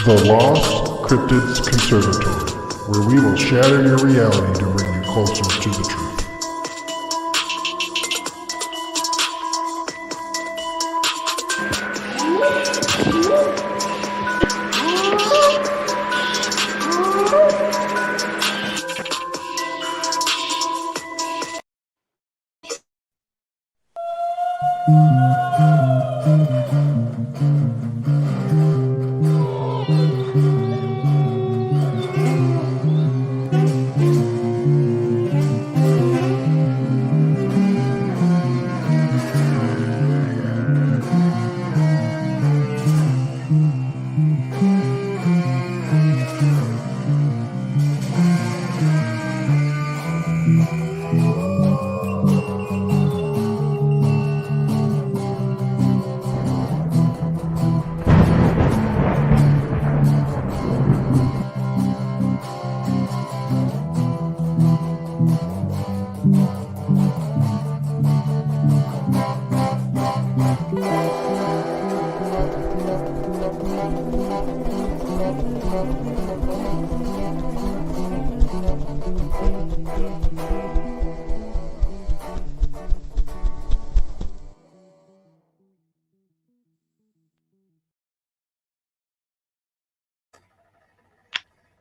The Lost Cryptids Conservatory, where we will shatter your reality to bring you closer to the truth.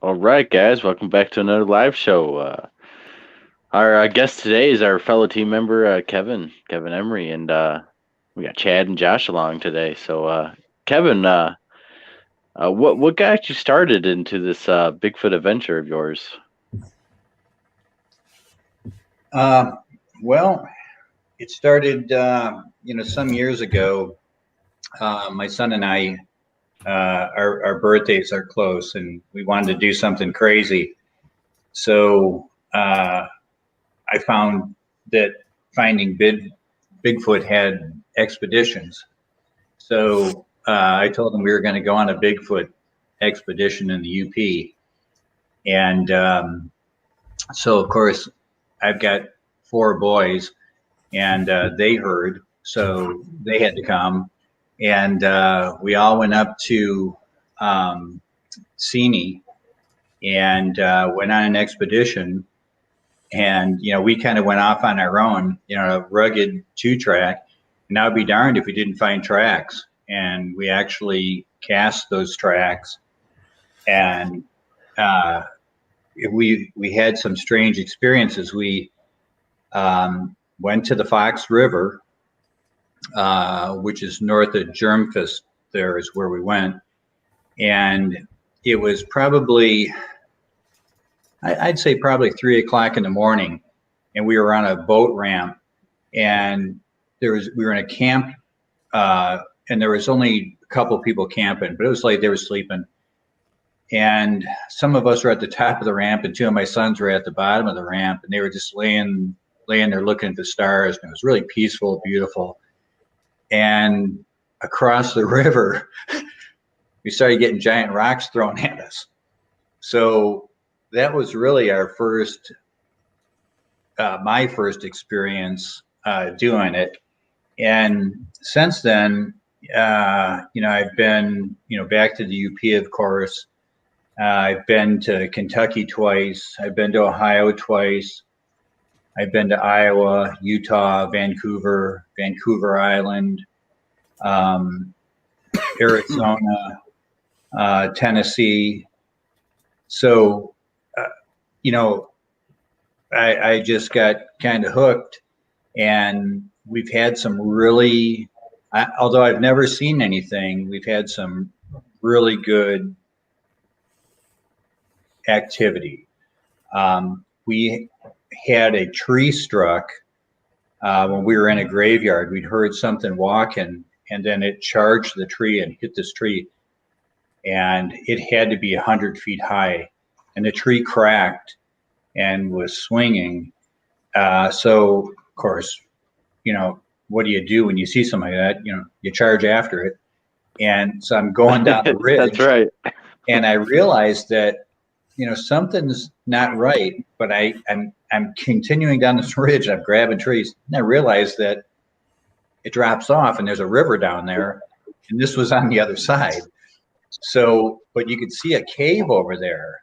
All right, guys, welcome back to another live show. Our guest today is our fellow team member, Kevin Emery, and we got Chad and Josh along today. So, Kevin, what got you started into this Bigfoot adventure of yours? Well, it started, some years ago. My son and I, our birthdays are close, and we wanted to do something crazy. So I found that finding Bigfoot had expeditions. So I told him we were going to go on a Bigfoot expedition in the UP. And so, of course, I've got 4 boys, and they heard, so they had to come. And we all went up to Seney and went on an expedition. And, we kind of went off on our own, a rugged 2-track. And I'd be darned if we didn't find tracks. And we actually cast those tracks. And we had some strange experiences. We went to the Fox River, which is north of Germfest. There is where we went. And it was probably, I'd say probably 3 o'clock in the morning. And we were on a boat ramp, and we were in a camp, and there was only a couple of people camping, but it was like they were sleeping. And some of us were at the top of the ramp, and 2 of my sons were at the bottom of the ramp, and they were just laying there looking at the stars. And it was really peaceful, beautiful. And across the river, we started getting giant rocks thrown at us. So that was really our first, my first experience doing it. And since then, I've been, back to the UP, of course. I've been to Kentucky twice. I've been to Ohio twice. I've been to Iowa, Utah, Vancouver Island, Arizona, Tennessee. So, I just got kind of hooked, and we've had some really, although I've never seen anything, we've had some really good activity. We had a tree struck when we were in a graveyard. We'd heard something walking, and then it charged the tree and hit this tree, and it had to be 100 feet high, and the tree cracked and was swinging. So of course, what do you do when you see something like that? You charge after it. And so I'm going down the ridge. That's right. And I realized that, something's not right, but I'm continuing down this ridge. I'm grabbing trees, and I realized that it drops off, and there's a river down there, and this was on the other side. So, but you could see a cave over there.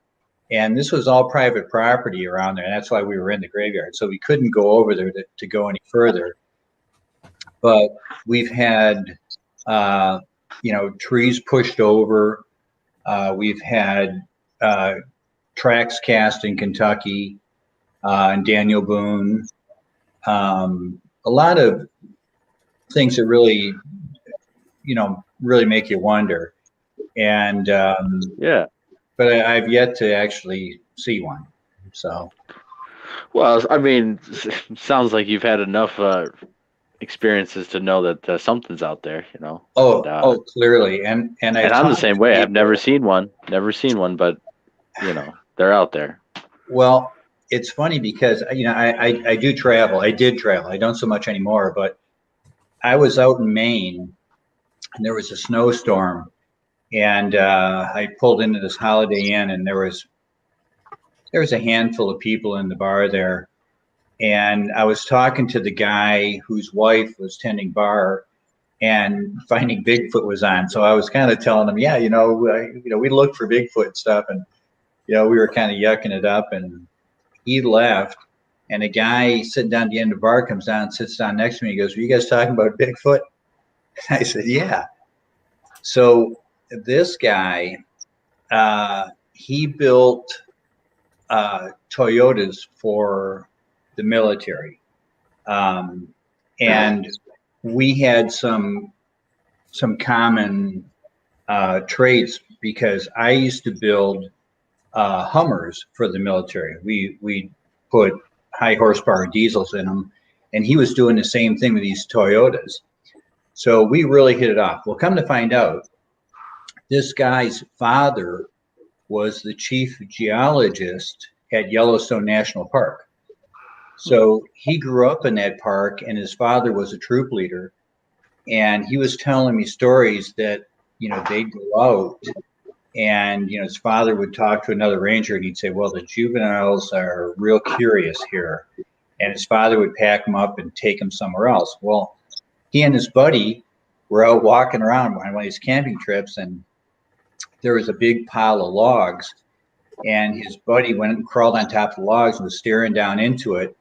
And this was all private property around there. And that's why we were in the graveyard. So we couldn't go over there to go any further. But we've had, trees pushed over. We've had tracks cast in Kentucky and Daniel Boone. A lot of things that really, really make you wonder. And Yeah. but I've yet to actually see one. So, Well, I mean, sounds like you've had enough experiences to know that something's out there, Oh, clearly, and I'm the same way. I've never seen one, but they're out there. Well, it's funny because I do travel. I did travel. I don't so much anymore, but I was out in Maine, and there was a snowstorm, and I pulled into this Holiday Inn, and there was a handful of people in the bar there. And I was talking to the guy whose wife was tending bar, and Finding Bigfoot was on. So I was kind of telling him, yeah, we looked for Bigfoot and stuff, and we were kind of yucking it up. And he left, and a guy sitting down at the end of the bar comes down and sits down next to me. He goes, "Were you guys talking about Bigfoot?" I said, "Yeah." So this guy, he built Toyotas for the military, and we had some common traits because I used to build Hummers for the military. We put high horsepower diesels in them, and he was doing the same thing with these Toyotas. So we really hit it off. Well, come to find out, this guy's father was the chief geologist at Yellowstone National Park. So he grew up in that park, and his father was a troop leader. And he was telling me stories that, they'd go out, and, his father would talk to another ranger, and he'd say, well, the juveniles are real curious here. And his father would pack them up and take them somewhere else. Well, he and his buddy were out walking around on one of these camping trips, and there was a big pile of logs. And his buddy went and crawled on top of the logs and was staring down into it.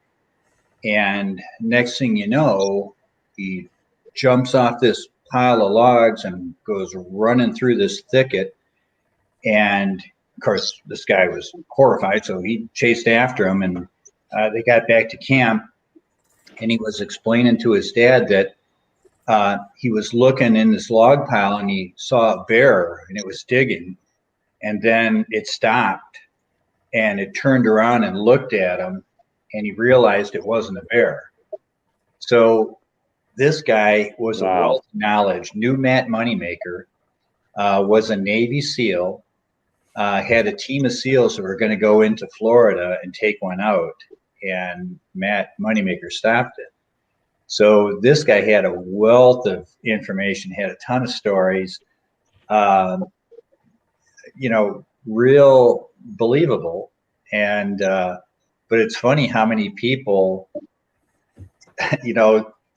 And next thing you know, he jumps off this pile of logs and goes running through this thicket. And of course, this guy was horrified, so he chased after him, and they got back to camp. And he was explaining to his dad that he was looking in this log pile, and he saw a bear, and it was digging. And then it stopped, and it turned around and looked at him, and he realized it wasn't a bear. So this guy was a wealth of knowledge, knew Matt Moneymaker, was a Navy SEAL, had a team of SEALs that were going to go into Florida and take one out, and Matt Moneymaker stopped it. So this guy had a wealth of information, had a ton of stories, real believable. And but it's funny how many people,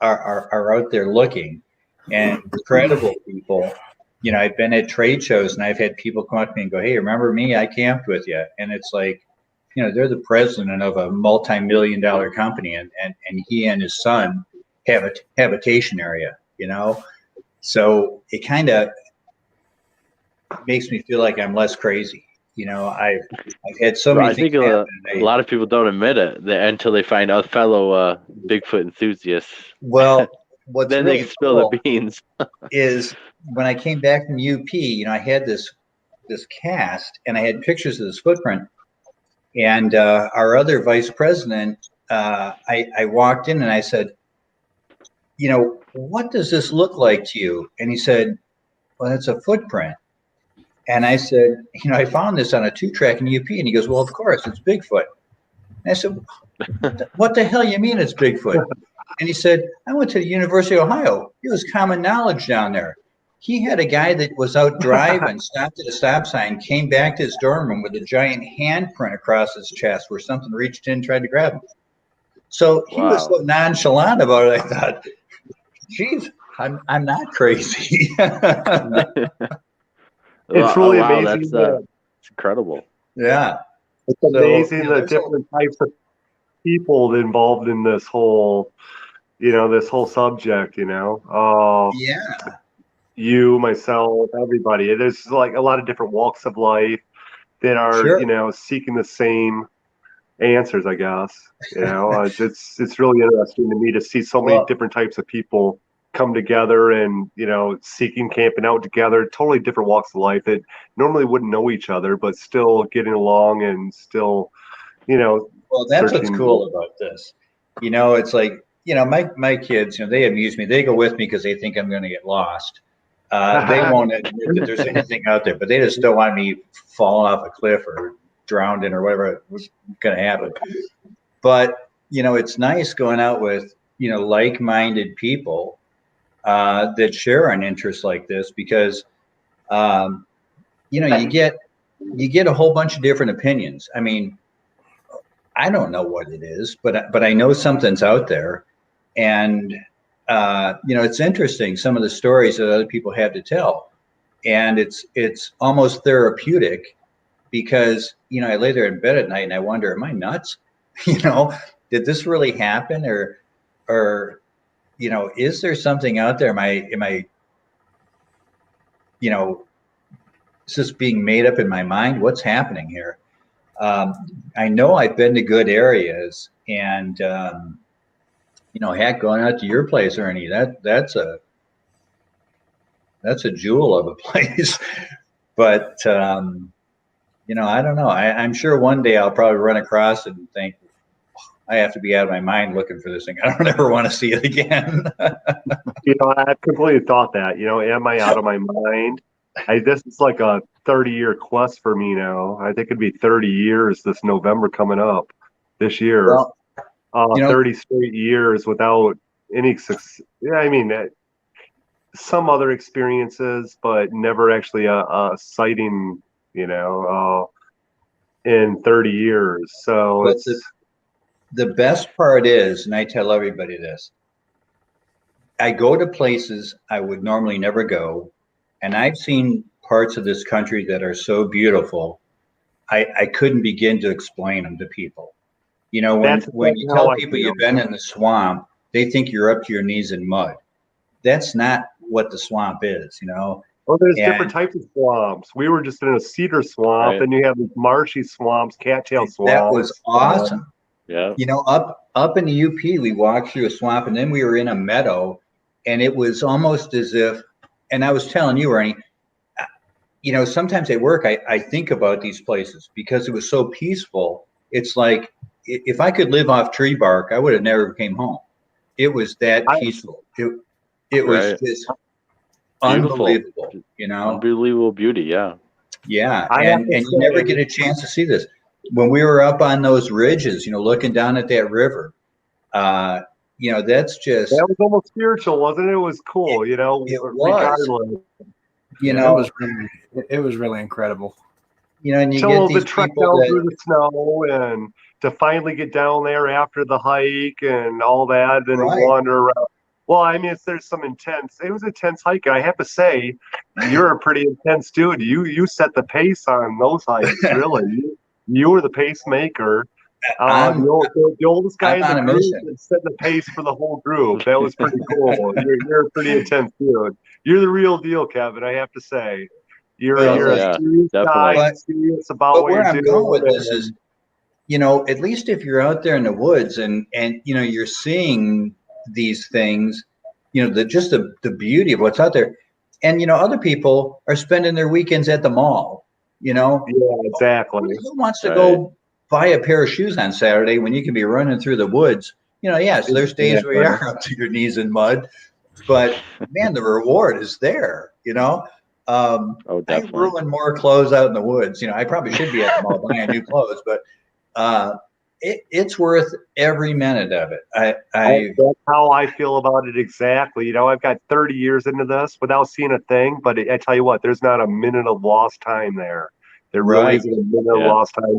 are out there looking, and credible people. I've been at trade shows, and I've had people come up to me and go, "Hey, remember me? I camped with you." And it's like, they're the president of a multi-million-dollar company, and he and his son have a habitation area, So it kind of makes me feel like I'm less crazy. I've had so many things happen. A lot of people don't admit it until they find a fellow Bigfoot enthusiast. Well, what's then really they can spill cool the beans. is when I came back from UP, I had this cast, and I had pictures of this footprint. And our other vice president, I walked in and I said, what does this look like to you? And he said, well, it's a footprint. And I said, I found this on a 2-track in UP. And he goes, well, of course, it's Bigfoot. And I said, what the hell you mean it's Bigfoot? And he said, I went to the University of Ohio. It was common knowledge down there. He had a guy that was out driving, stopped at a stop sign, came back to his dorm room with a giant handprint across his chest where something reached in and tried to grab him. So he was so nonchalant about it. I thought, geez, I'm not crazy. It's Oh, really wow, amazing. that's incredible. Yeah. It's So, amazing the there's different types of people involved in this whole, this whole subject. yeah, You, myself, everybody. There's like a lot of different walks of life that are, sure. seeking the same answers, I guess. It's really interesting to me to see so many Well, different types of people come together and, seeking camping out together, totally different walks of life that normally wouldn't know each other, but still getting along and still, that's what's searching. cool about this. It's like, my kids, they amuse me. They go with me because they think I'm going to get lost. They won't admit that there's anything out there, but they just don't want me falling off a cliff or drowned in or whatever was going to happen. But, it's nice going out with, like-minded people that share an interest like this because, you get a whole bunch of different opinions. I mean, I don't know what it is, but I know something's out there, and it's interesting some of the stories that other people have to tell, and it's almost therapeutic because I lay there in bed at night and I wonder, am I nuts? Did this really happen, or is there something out there? Am I is this being made up in my mind? What's happening here? I know I've been to good areas, and heck, going out to your place, Ernie, that's a jewel of a place. But I don't know. I'm sure one day I'll probably run across it and think I have to be out of my mind looking for this thing. I don't ever want to see it again. I've completely thought that, am I out of my mind? This is like a 30-year quest for me now. I think it'd be 30 years this November coming up this year. Well, 30 straight years without any success. Yeah, I mean, some other experiences, but never actually a sighting, in 30 years. So but it's the best part is, and I tell everybody this, I go to places I would normally never go, and I've seen parts of this country that are so beautiful, I couldn't begin to explain them to people. When you how tell I people feel. you've been in the swamp, they think you're up to your knees in mud. That's not what the swamp is, Well, there's And different types of swamps. We were just in a cedar swamp, Right. and you have these marshy swamps, cattail swamps. that was awesome. Yeah. Up in the UP, we walked through a swamp, and then we were in a meadow, and it was almost as if. And I was telling you, Ernie, sometimes at work, I think about these places because it was so peaceful. It's like if I could live off tree bark, I would have never came home. It was that peaceful. It was Right. just Beautiful. unbelievable. Unbelievable beauty. Yeah. Yeah, I have and to you never say- get a chance to see this. When we were up on those ridges, looking down at that river, that's just, That was almost spiritual, wasn't it? It was cool, it was. regardless. It was really incredible. And you Till get the these trek people down that, through the snow and to finally get down there after the hike and all that, then Right. wander around. Well, I mean, there's some intense. It was an intense hike, and I have to say, you're a pretty intense dude. You set the pace on those hikes, really. You were the pacemaker. The oldest guy I'm in on the a group mission. that set the pace for the whole group. That was pretty cool. You're a pretty intense dude. You're the real deal, Kevin. I have to say, you're Well, you're yeah, a serious definitely. guy, serious about but what where you're I'm doing. going with this is, at least if you're out there in the woods and you're seeing these things, the beauty of what's out there, and other people are spending their weekends at the mall. Yeah, exactly. Who wants to Right. go buy a pair of shoes on Saturday when you can be running through the woods? Yes, there's days where you are up to your knees in mud, but man, the reward is there. Oh, I definitely. ruin more clothes out in the woods. I probably should be at the mall buying new clothes, but it's worth every minute of it. That's how I feel about it exactly. I've got 30 years into this without seeing a thing, but I tell you what, there's not a minute of lost time there. There really Right. isn't a minute of Yeah. lost time.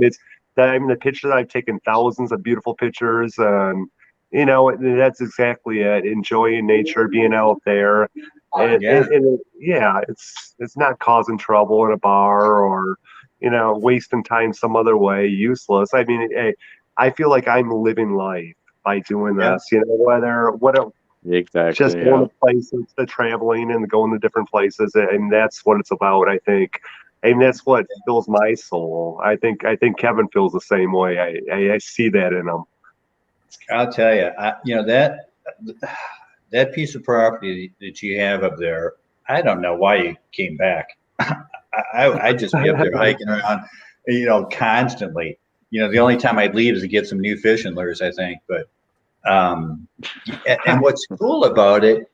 The pictures I've taken, thousands of beautiful pictures, and that's exactly it. Enjoying nature, being out there. It's not causing trouble in a bar or, wasting time some other way, useless. I mean, hey, I feel like I'm living life by doing Yeah. this, just Exactly. going Yeah. to places, the traveling and going to different places, and that's what it's about, I think. And that's what fills my soul. I think Kevin feels the same way. I see that in him. I'll tell you, that piece of property that you have up there, I don't know why you came back. I'd just be up there hiking around, constantly. The only time I'd leave is to get some new fishing lures, I think. But and what's cool about it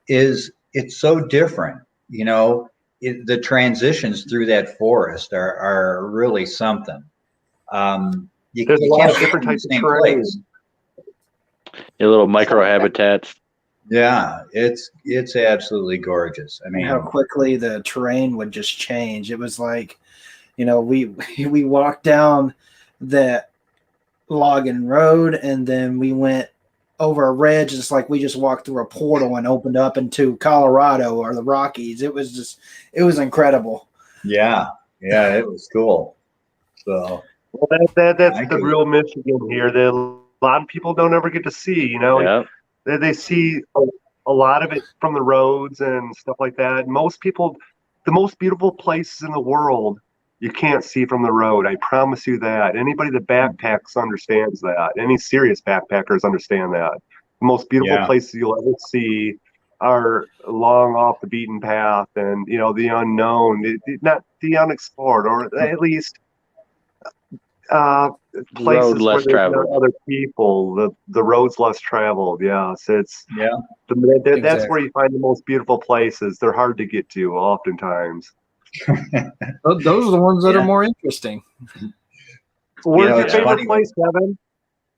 is it's so different. The transitions through that forest are really something. There's a You lot can't of different find types the of same terrain. place. Your little micro habitats. Yeah, it's absolutely gorgeous. I And how mean, quickly the terrain would just change. It was like, we we walked down that logging road, and then we went over a ridge. It's like we just walked through a portal and opened up into Colorado or the Rockies. It was incredible. yeah, it was cool. So Well, that's I the could, real Michigan here that a lot of people don't ever get to see. Yeah. They see a lot of it from the roads and stuff like that. Most people, the most beautiful places in the world, you can't see from the road. I promise you that. Anybody that backpacks understands that. Any serious backpackers understand that. The most beautiful Yeah. places you'll ever see are long off the beaten path and, the unknown, not the unexplored, or at least places Road less where there's no traveled. other people. The road's less traveled. Yes, yeah, that's Exactly. where you find the most beautiful places. They're hard to get to, oftentimes. Those are the ones that Yeah. are more interesting. Where's your it's favorite funny. place, Kevin?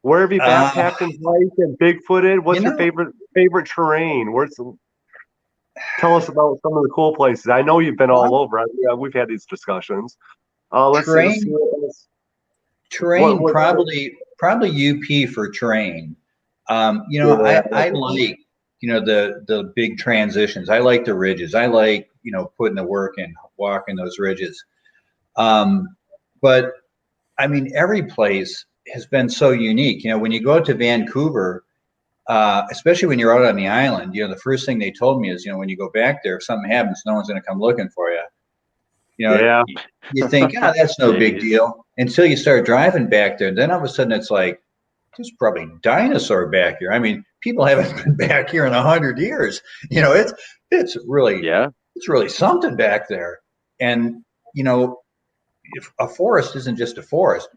Where have you backpacked and hiked and Bigfooted? What's your favorite terrain? Tell us about some of the cool places. I know you've been all over. We've had these discussions. Let's see. Terrain, What- probably UP for terrain. Yeah. I like the big transitions. I like the ridges. I like putting the work in, walking those ridges. But I mean, every place has been so unique. When you go out to Vancouver, especially when you're out on the island, the first thing they told me is, when you go back there, if something happens, no one's going to come looking for you. Yeah. You think, that's no big Jeez. deal until you start driving back there. Then all of a sudden it's like, there's probably dinosaur back here. I mean, people haven't been back here in 100 years. It's really, Yeah. it's really something back there. And, if a forest isn't just a forest,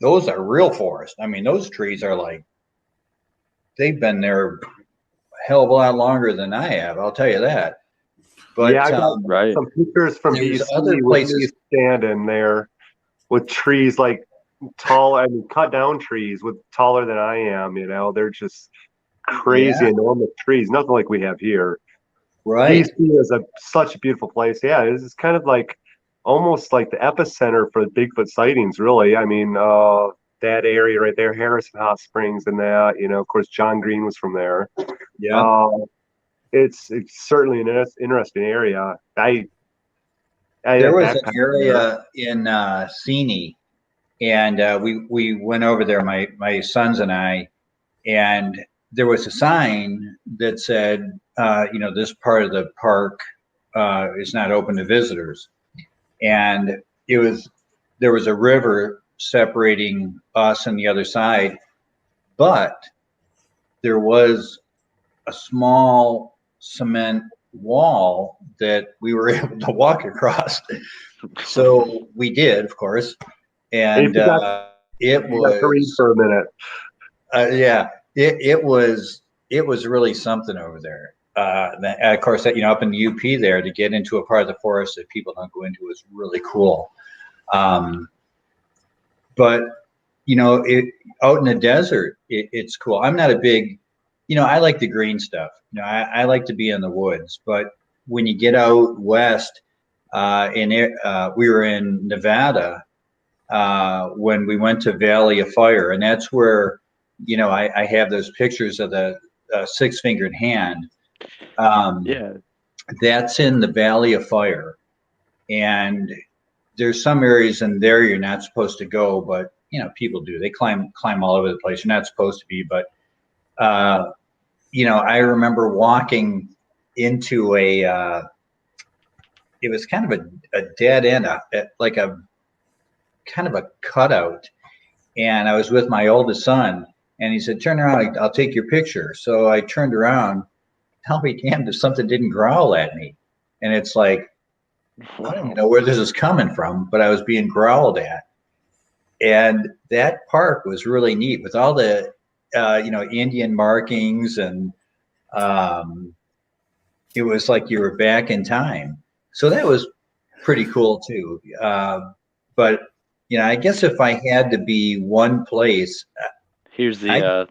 those are real forests. I mean, those trees are like, they've been there a hell of a lot longer than I have. I'll tell you that. But I got Right. some pictures from there's BC other with places. me standing there with trees like tall, cut down trees with taller than I am. They're just crazy, enormous trees. Nothing like we have here. Right. BC is such a beautiful place. Yeah, it's kind of like almost like the epicenter for Bigfoot sightings, really. I mean, that area right there, Harrison Hot Springs, and that. Of course, John Green was from there. Yeah. It's certainly an interesting area. There was an backpacked area in Seney, and we went over there, my sons and I, and there was a sign that said, this part of the park is not open to visitors, and there was a river separating us and the other side, but there was a small cement wall that we were able to walk across. So we did, of course, and You got to read for a minute. it was really something over there. Of course, up in the UP there, to get into a part of the forest that people don't go into is really cool. But out in the desert, it's cool. I'm not a big, I like the green stuff. I like to be in the woods. But when you get out west, we were in Nevada when we went to Valley of Fire, and that's where I have those pictures of the six-fingered hand. Yeah. that's in the Valley of Fire. And there's some areas in there you're not supposed to go, but people do. They climb all over the place. You're not supposed to be, but I remember walking into it was kind of a dead end, like a kind of a cutout. And I was with my oldest son, and he said, "Turn around, I'll take your picture." So I turned around. I'll be damned if something didn't growl at me. And it's like, I don't even know where this is coming from, but I was being growled at. And that park was really neat with all the, Indian markings, and it was like you were back in time. So that was pretty cool too. But I guess if I had to be one place, Here's the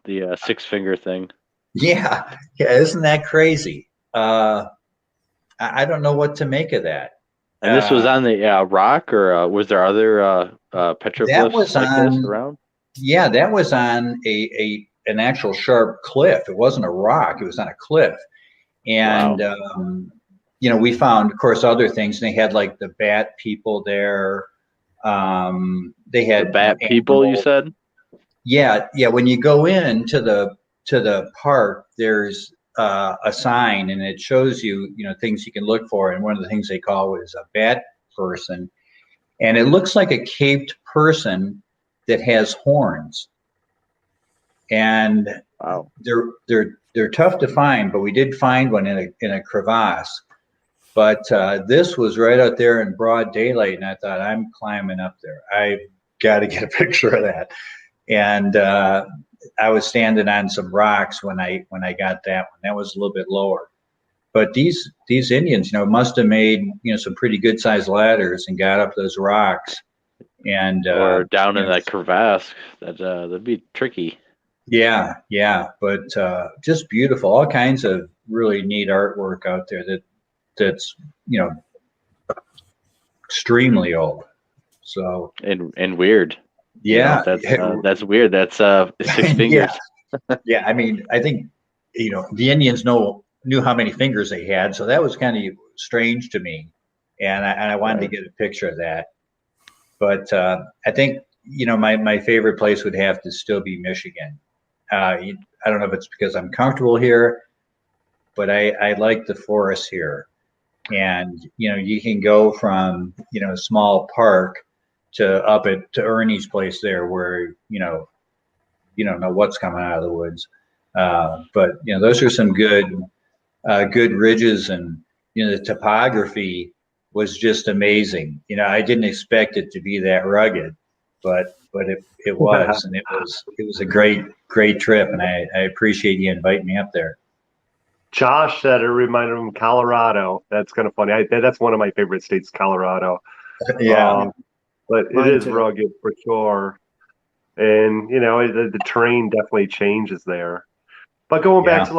6-finger thing. yeah, isn't that crazy? I don't know what to make of that. And this was on the rock, or was there other petroglyphs like this around? Yeah, that was on an actual sharp cliff. It wasn't a rock; it was on a cliff. And Wow. We found, of course, other things. They had like the bat people there. They had The bat people, you said? Yeah. When you go into the park, there's a sign, and it shows you, things you can look for. And one of the things they call is a bat person, and it looks like a caped person that has horns. And Wow. they're tough to find, but we did find one in a crevasse. But this was right out there in broad daylight, and I thought, I'm climbing up there. I've got to get a picture of that. And I was standing on some rocks when I got that one. That was a little bit lower. But these Indians, must have made some pretty good sized ladders and got up those rocks. And or down in that crevasse. That'd be tricky. Yeah, but just beautiful. All kinds of really neat artwork out there that's extremely old. So and weird. Yeah, that's weird. That's 6 fingers. Yeah. I mean, I think the Indians knew how many fingers they had, so that was kind of strange to me, and I wanted to get a picture of that. But I think my favorite place would have to still be Michigan. I don't know if it's because I'm comfortable here, but I like the forest here, and you can go from a small park to up to Ernie's place there, where you don't know what's coming out of the woods. But those are some good ridges, and the topography was just amazing. I didn't expect it to be that rugged, but it was, and it was a great trip, and I appreciate you inviting me up there. Josh said it reminded him of Colorado. That's kind of funny. That's one of my favorite states, Colorado. Yeah. But it is rugged for sure. And, the terrain definitely changes there. But going back to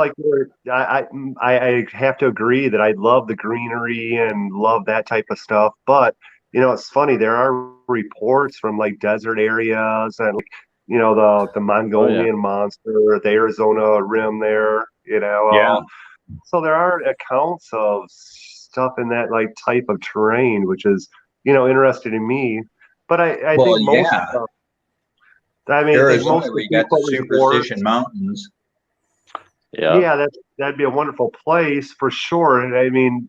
I have to agree that I love the greenery and love that type of stuff. But, it's funny. There are reports from like desert areas and, the Mongolian monster, the Arizona rim there, So there are accounts of stuff in that like type of terrain, which is, interesting to me. But I think most stuff, Arizona, we got the Superstition Mountains. Yeah, that'd be a wonderful place for sure. And I mean,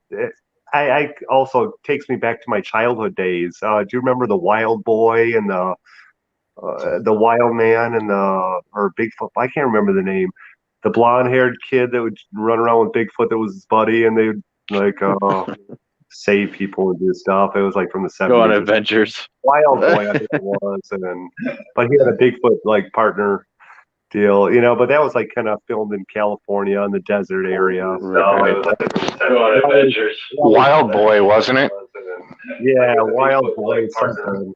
I also takes me back to my childhood days. Do you remember the Wild Boy and the Wild Man and or Bigfoot? I can't remember the name. The blonde-haired kid that would run around with Bigfoot that was his buddy, and they would like save people and do stuff. It was like from the 70s. Go on adventures. Wild Boy, I think it was, but he had a Bigfoot like partner deal, but that was like kind of filmed in California in the desert area. Right. Go on adventures. Wild Boy, wasn't it? Yeah, Wild Boy something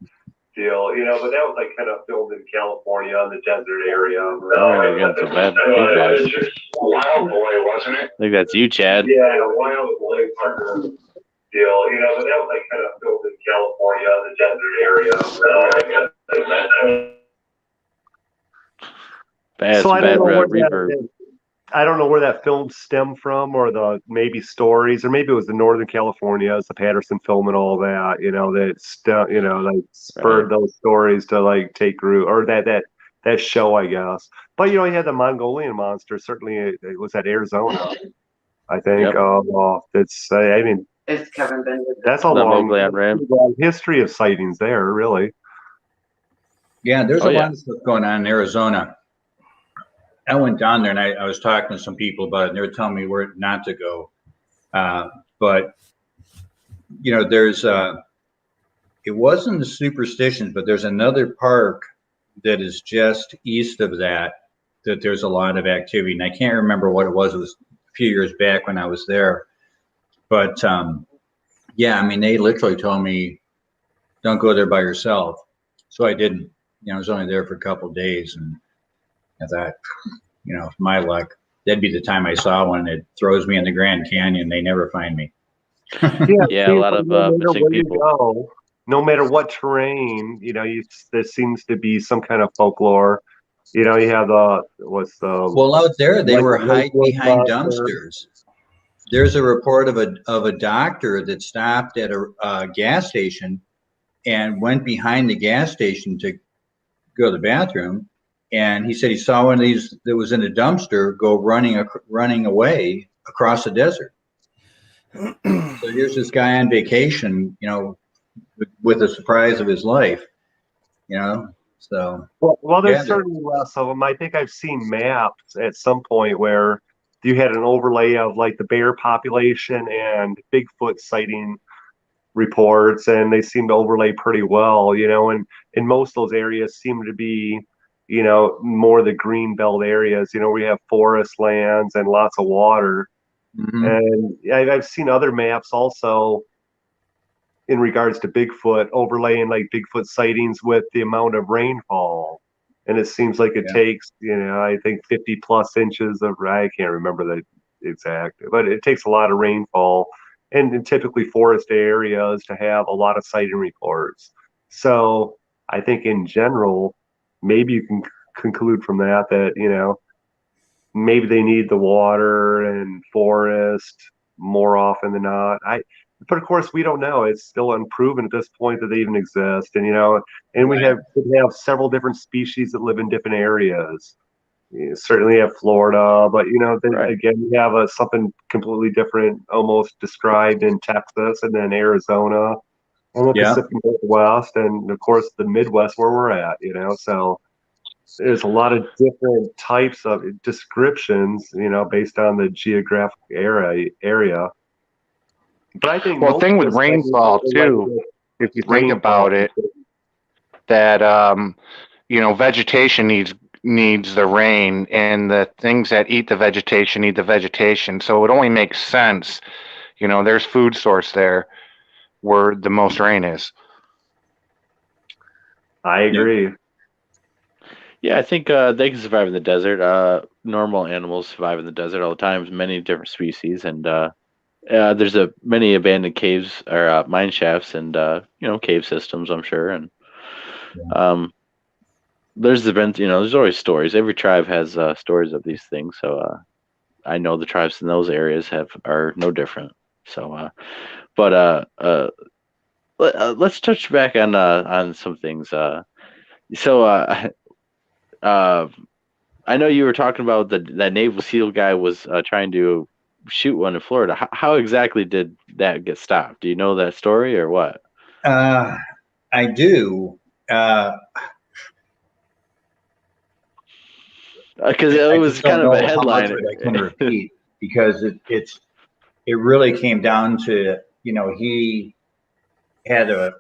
deal, but that was like kind of filmed in California in the desert area. Wild Boy, wasn't it? I think that's you, Chad. Yeah, Wild Boy partner deal, but that was like kind of filmed in California in the desert area. Bad reverb. I don't know where that film stemmed from, or the maybe stories, or maybe it was the Northern California, it's the Patterson film and all that. That spurred those stories to like take root, or that show, I guess. But you had the Mongolian monster. Certainly, it was at Arizona, I think. Yep. I mean, It's Kevin Bender. that's a The long Mowgli Ram. history of sightings there, really. Yeah, there's Oh, a yeah. lot of stuff going on in Arizona. I went down there and I was talking to some people about it, and they were telling me where not to go. But there's it wasn't the superstitions, but there's another park that is just east of that there's a lot of activity, and I can't remember what it was. It was a few years back when I was there, but yeah, I mean, they literally told me don't go there by yourself, so I didn't. I was only there for a couple of days, and I thought, my luck, that'd be the time I saw one that throws me in the Grand Canyon. They never find me. Yeah, a lot of missing people. No matter what terrain, there seems to be some kind of folklore. You have Well, out there they were hiding behind monster. dumpsters. There's a report of a doctor that stopped at a gas station and went behind the gas station to go to the bathroom, and he said he saw one of these that was in a dumpster go running away across the desert. So here's this guy on vacation, with the surprise of his life, So well, there's certainly less of them. I think I've seen maps at some point where you had an overlay of like the bear population and Bigfoot sighting reports, and they seem to overlay pretty well, and in most of those areas seem to be, more the green belt areas, we have forest lands and lots of water. mm-hmm. And I've seen other maps also in regards to Bigfoot overlaying like Bigfoot sightings with the amount of rainfall. And it seems like it takes, I think 50 plus inches of, I can't remember the exact, but it takes a lot of rainfall and typically forest areas to have a lot of sighting reports. So I think in general, maybe you can conclude from that, maybe they need the water and forest more often than not. But of course, we don't know. It's still unproven at this point that they even exist. And we have several different species that live in different areas. You certainly have Florida, but then again, you have something completely different, almost described in Texas, and then Arizona, and the Pacific Northwest, and of course the Midwest where we're at. So there's a lot of different types of descriptions, based on the geographic area. But I think Well, thing with rainfall too, if you think about it, that vegetation needs the rain, and the things that eat the vegetation need the vegetation. So it only makes sense, there's food source there where the most rain is. I agree. Yeah, I think they can survive in the desert. Normal animals survive in the desert all the time, many different species, and there's many abandoned caves or mine shafts and cave systems, I'm sure, and there's there's always stories. Every tribe has stories of these things, so I know the tribes in those areas are no different. So, let's touch back on some things. I know you were talking about that Naval Seal guy was trying to shoot one in Florida. How exactly did that get stopped? Do you know that story or what? I do. Because it was kind of a headline. I can repeat because it really came down to he had a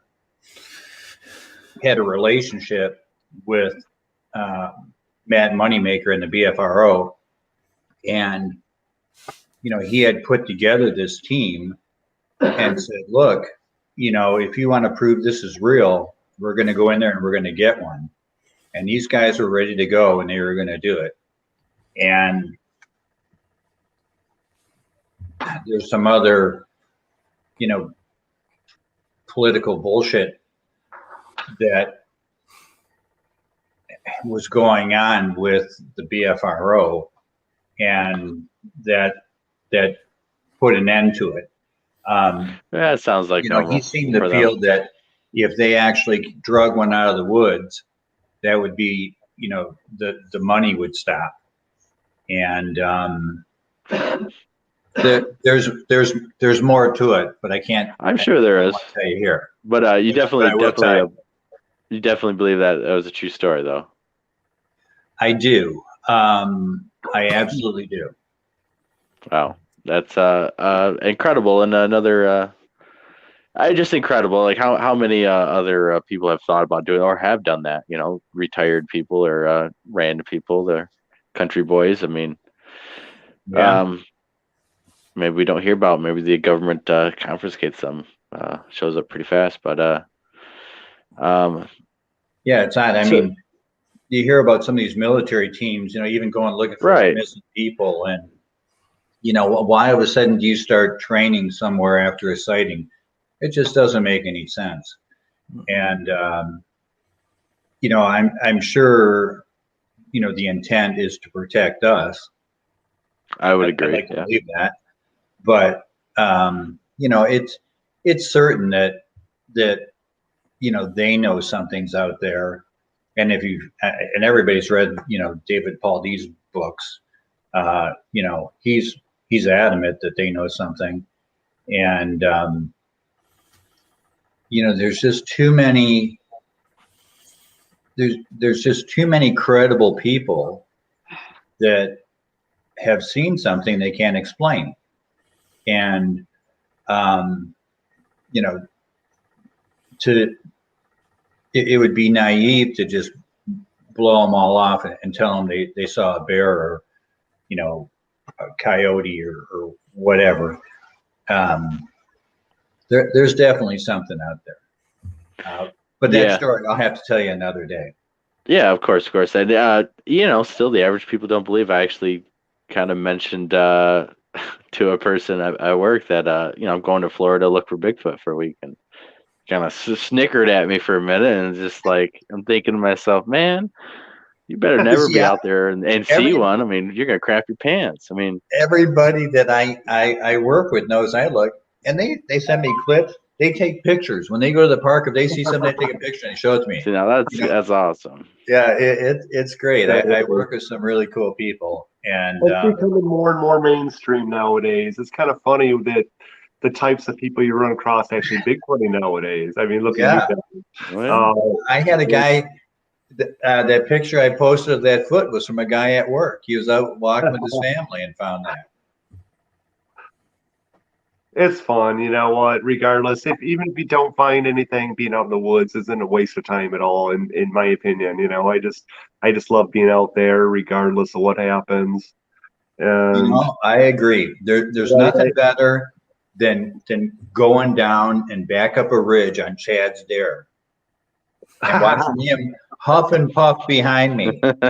relationship with Matt Moneymaker in the BFRO, and he had put together this team and said, look, if you want to prove this is real, we're going to go in there and we're going to get one. And these guys were ready to go and they were going to do it. And there's some other, political bullshit that was going on with the BFRO. and that put an end to it. Yeah, it sounds like normal he seemed to for feel them. that if they actually drug one out of the woods, that would be, the money would stop. And there's more to it, but I can't. I'm sure there is. Tell you here, but you But I will tell definitely, you definitely believe that was a true story, though. I do. I absolutely do. Wow, that's incredible, and another just incredible. Like how many other people have thought about doing or have done that? Retired people or random people, they're country boys. I mean, Yeah. maybe we don't hear about. Maybe the government confiscates them. Shows up pretty fast, but Yeah, it's odd. I So- mean, you hear about some of these military teams, even going looking for Right. missing people, and why all of a sudden do you start training somewhere after a sighting? It just doesn't make any sense. And I'm sure the intent is to protect us. I would I'd agree. like to Yeah. believe that, but it's certain that they know something's out there, and and everybody's read David Pauld's books, he's adamant that they know something, and there's just too many. There's just too many credible people that have seen something they can't explain, and it would be naive to just blow them all off and tell them they saw a bear or a coyote or whatever. There's definitely something out there, but that story I'll have to tell you another day. Yeah, of course. And still the average people don't believe. I actually kind of mentioned to a person I work that I'm going to Florida to look for Bigfoot for a week, and kind of snickered at me for a minute, and just like I'm thinking to myself, man, you better never be out there and see one. I mean, you're gonna crap your pants. I mean, everybody that I work with knows I look, and they send me clips. They take pictures when they go to the park. If they see something, they take a picture and show it to me. See, now that's awesome. Yeah, it's great. I work with some really cool people, and it's becoming more and more mainstream nowadays. It's kind of funny that the types of people you run across actually Bigfooting nowadays. I mean, look at you. I had a guy. That picture I posted of that foot was from a guy at work. He was out walking with his family and found that. It's fun, you know what? Regardless, even if you don't find anything, being out in the woods isn't a waste of time at all, in my opinion. I just love being out there, regardless of what happens. And I agree. There's nothing better than going down and back up a ridge on Chad's Dare and watching him huff and puff behind me. And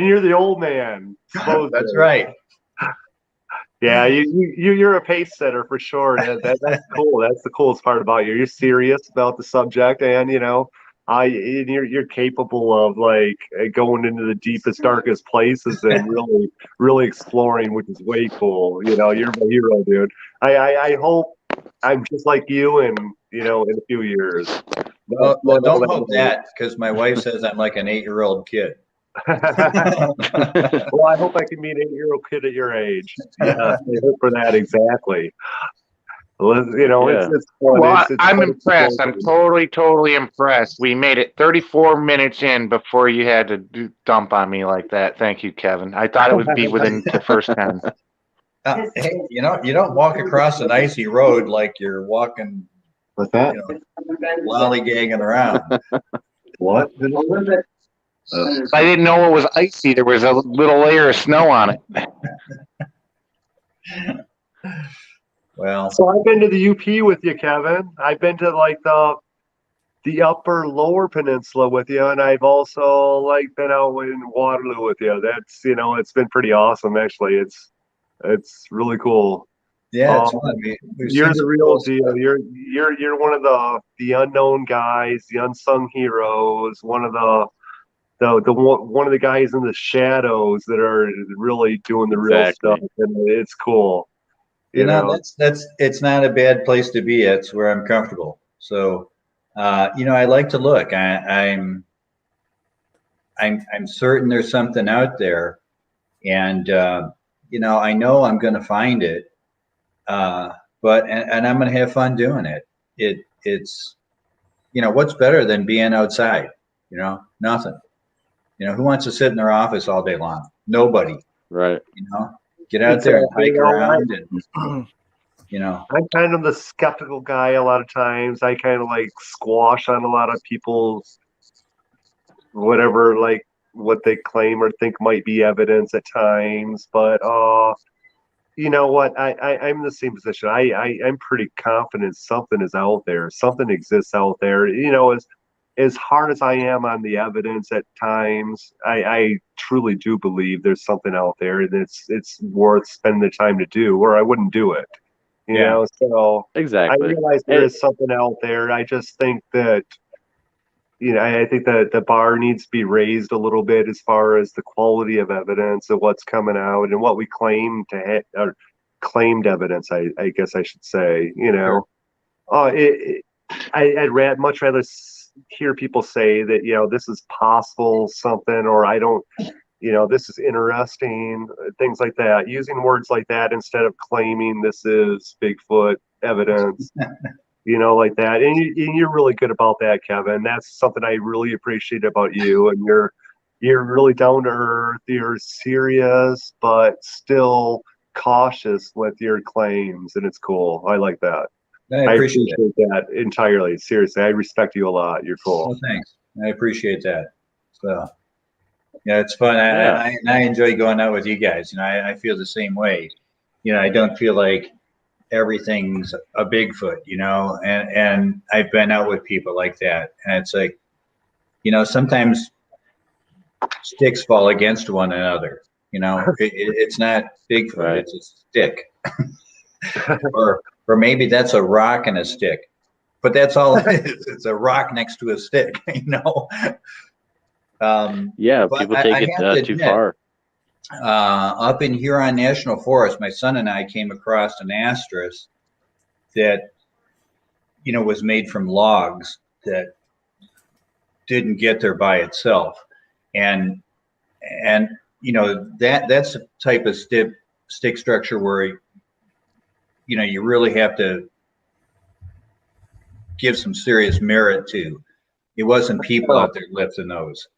you're the old man. That's right. Yeah, you're a pace setter for sure. That's cool. That's the coolest part about you. You're serious about the subject, and you're capable of like going into the deepest, darkest places and really exploring, which is way cool. You're my hero, dude. I hope I'm just like you, in a few years. Well, don't hope that, because my wife says I'm like an 8-year-old kid. Well, I hope I can meet an 8-year-old kid at your age. Yeah, I hope for that exactly. It's fun. Well, I'm impressed. I'm totally impressed. We made it 34 minutes in before you had to dump on me like that. Thank you, Kevin. I thought it would be within the first 10. Hey, you don't walk across an icy road like you're walking. What's that? Lollygagging around. What? I didn't know it was icy. There was a little layer of snow on it. Well, so I've been to the UP with you, Kevin. I've been to like the upper lower peninsula with you, and I've also like been out in Waterloo with you. That's it's been pretty awesome actually. It's really cool. Yeah, it's fun. You're the real deal. You're one of the unknown guys, the unsung heroes, one of the the one of the guys in the shadows that are really doing the real Exactly. stuff, and it's cool. You know, that's it's not a bad place to be. It's where I'm comfortable. So, I like to look. I'm certain there's something out there, and I know I'm going to find it. But I'm going to have fun doing it. It's what's better than being outside? Nothing. Who wants to sit in their office all day long? Nobody. Right. Get out there and hike around I'm and kind of the skeptical guy a lot of times. I kind of like squash on a lot of people's whatever, like what they claim or think might be evidence at times. But you know what? I'm in the same position. I'm pretty confident something is out there. Something exists out there. As hard as I am on the evidence at times, I truly do believe there's something out there and it's worth spending the time to do, or I wouldn't do it. So Exactly. I realize there is something out there. I just think that I think that the bar needs to be raised a little bit as far as the quality of evidence of what's coming out and what we claim to have, or claimed evidence, I guess I should say. I'd much rather hear people say that this is possible something, or I don't, this is interesting, things like that. Using words like that instead of claiming this is Bigfoot evidence. Like that. And you're really good about that, Kevin. That's something I really appreciate about you. And you're really down to earth. You're serious, but still cautious with your claims. And it's cool. I like that. I appreciate that entirely. Seriously, I respect you a lot. You're cool. Well, thanks. I appreciate that. So, yeah, it's fun. Yeah. I enjoy going out with you guys. I feel the same way. I don't feel like everything's a Bigfoot, and I've been out with people like that. And it's like, sometimes sticks fall against one another. It's not Bigfoot, Right. It's a stick. or maybe that's a rock and a stick, but that's all it is. It's a rock next to a stick, Yeah, but people take it too far. Up in Huron National Forest, my son and I came across an asterisk that, was made from logs that didn't get there by itself. And that's the type of stick structure where, you really have to give some serious merit to. It wasn't people out there lifting those.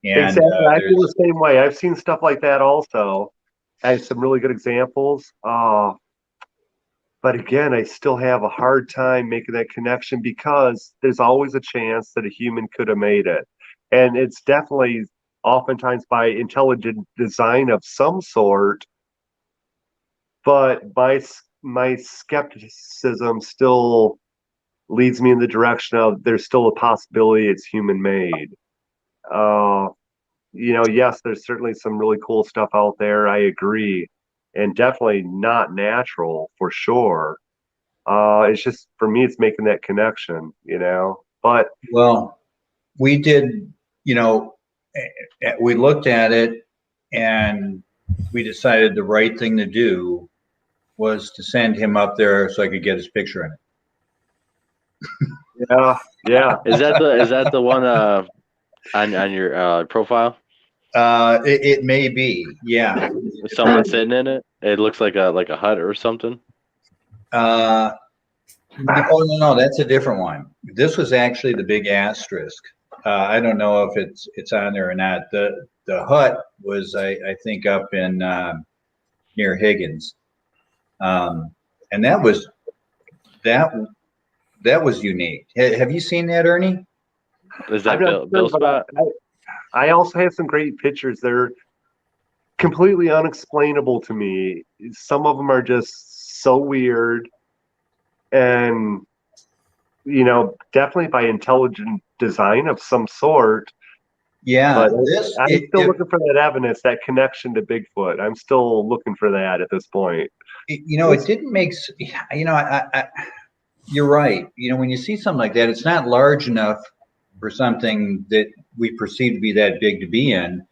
And, exactly. I feel the same way. I've seen stuff like that also. I have some really good examples. But again, I still have a hard time making that connection because there's always a chance that a human could have made it. And it's definitely oftentimes by intelligent design of some sort. But my skepticism still leads me in the direction of there's still a possibility it's human made. Yes, there's certainly some really cool stuff out there. I agree. And definitely not natural for sure. It's just, for me, it's making that connection, but. Well, we did, we looked at it and we decided the right thing to do was to send him up there so I could get his picture in it. Yeah. Is that the one on your profile? It may be, yeah. Is someone sitting in it? It looks like a hut or something. Oh no, that's a different one. This was actually the big asterisk. I don't know if it's on there or not. The hut was I think up in near Higgins, and that was unique. Have you seen that, Ernie? Is that Bill spot? I also have some great pictures. They're completely unexplainable to me. Some of them are just so weird, and definitely by intelligent design of some sort. Yeah, but I'm still looking for that evidence, that connection to Bigfoot. I'm still looking for that at this point. It didn't make. You're right. When you see something like that, it's not large enough for something that we perceive to be that big to be in.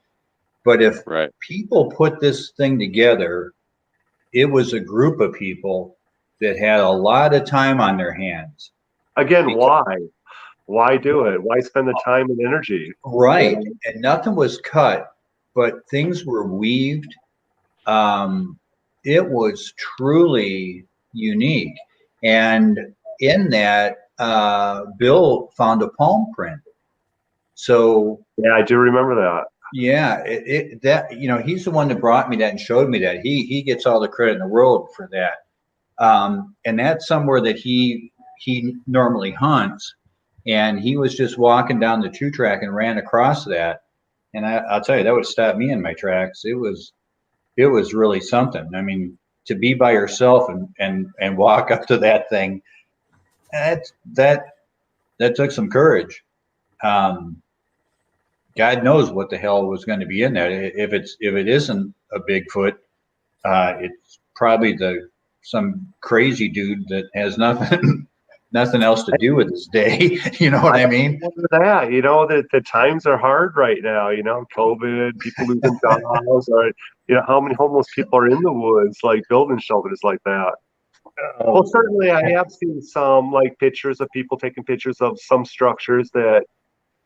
But if Right. people put this thing together, it was a group of people that had a lot of time on their hands. Again, why? Why do it? Why spend the time and energy? Right. And nothing was cut, but things were weaved. It was truly unique. And in that, Bill found a palm print. So Yeah, I do remember that. yeah, that he's the one that brought me that and showed me that. He gets all the credit in the world for that. And that's somewhere that he normally hunts. And he was just walking down the true track and ran across that. And I'll tell you, that would stop me in my tracks. It was really something. I mean, to be by yourself and walk up to that thing, that took some courage. God knows what the hell was going to be in there. If it isn't a Bigfoot, it's probably some crazy dude that has nothing else to do with his day. You know what I mean? That the times are hard right now. COVID, people losing jobs, or how many homeless people are in the woods, like building shelters like that. Well, certainly I have seen some pictures of people taking pictures of some structures that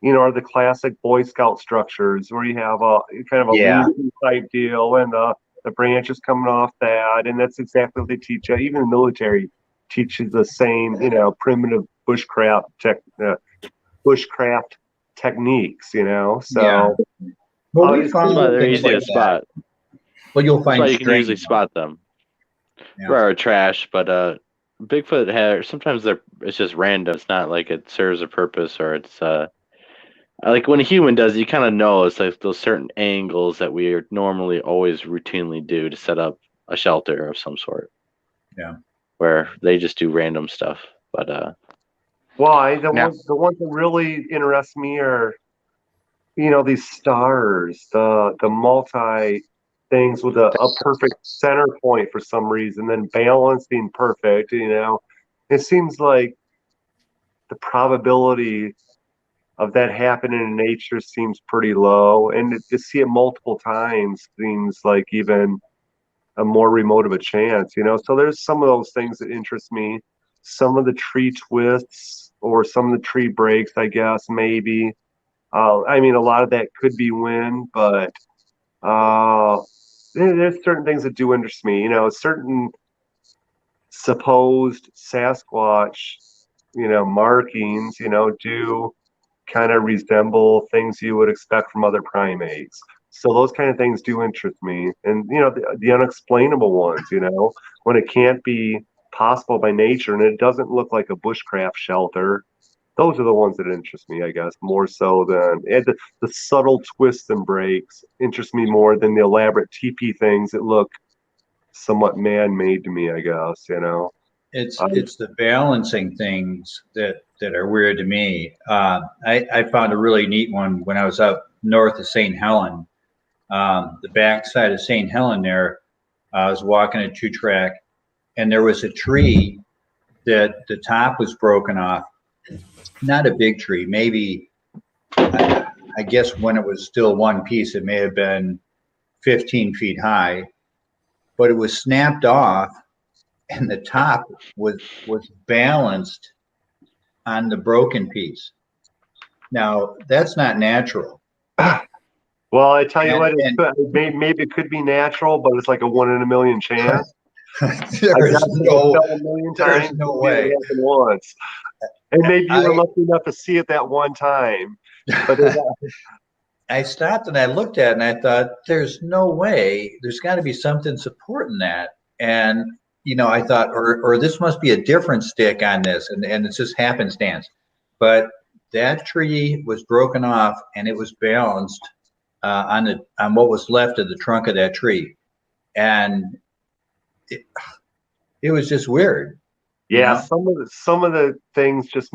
are the classic Boy Scout structures where you have a kind of a lean type deal and the branches coming off that, and that's exactly what they teach you. Even the military teaches the same, primitive bushcraft techniques, So well, we found they're easy to spot. Well, you'll find you can usually spot them. Or trash, but Bigfoot sometimes it's just random. It's not like it serves a purpose, or it's like when a human does, you kind of know it's like those certain angles that we are normally always routinely do to set up a shelter of some sort. Yeah. where they just do random stuff. But the ones that really interest me are, these stars, the multi things with a perfect center point for some reason, then balancing perfect. It seems like the probability of that happening in nature seems pretty low, and to see it multiple times seems like even a more remote of a chance. So there's some of those things that interest me. Some of the tree twists or some of the tree breaks, I guess, maybe. I mean, a lot of that could be wind, but there's certain things that do interest me. Certain supposed Sasquatch, markings, do kind of resemble things you would expect from other primates. So those kind of things do interest me. And, the unexplainable ones, when it can't be possible by nature and it doesn't look like a bushcraft shelter, those are the ones that interest me, I guess, more so than the subtle twists and breaks interest me more than the elaborate teepee things that look somewhat man-made to me, I guess, It's the balancing things that are weird to me. I found a really neat one when I was up north of St. Helen. The backside of St. Helen there, I was walking a two track, and there was a tree that the top was broken off. Not a big tree, maybe, I guess when it was still one piece, it may have been 15 feet high, but it was snapped off, and the top was balanced on the broken piece. Now, that's not natural. Well, I tell you what, maybe it could be natural, but it's like a 1 in a million chance. There's no way. Once. And maybe you were lucky enough to see it that one time. But I stopped and I looked at it and I thought, there's no way. There's got to be something supporting that. And, I thought, or this must be a different stick on this. And it's just happenstance. But that tree was broken off and it was balanced on what was left of the trunk of that tree. And it was just weird. Yeah, some of the things just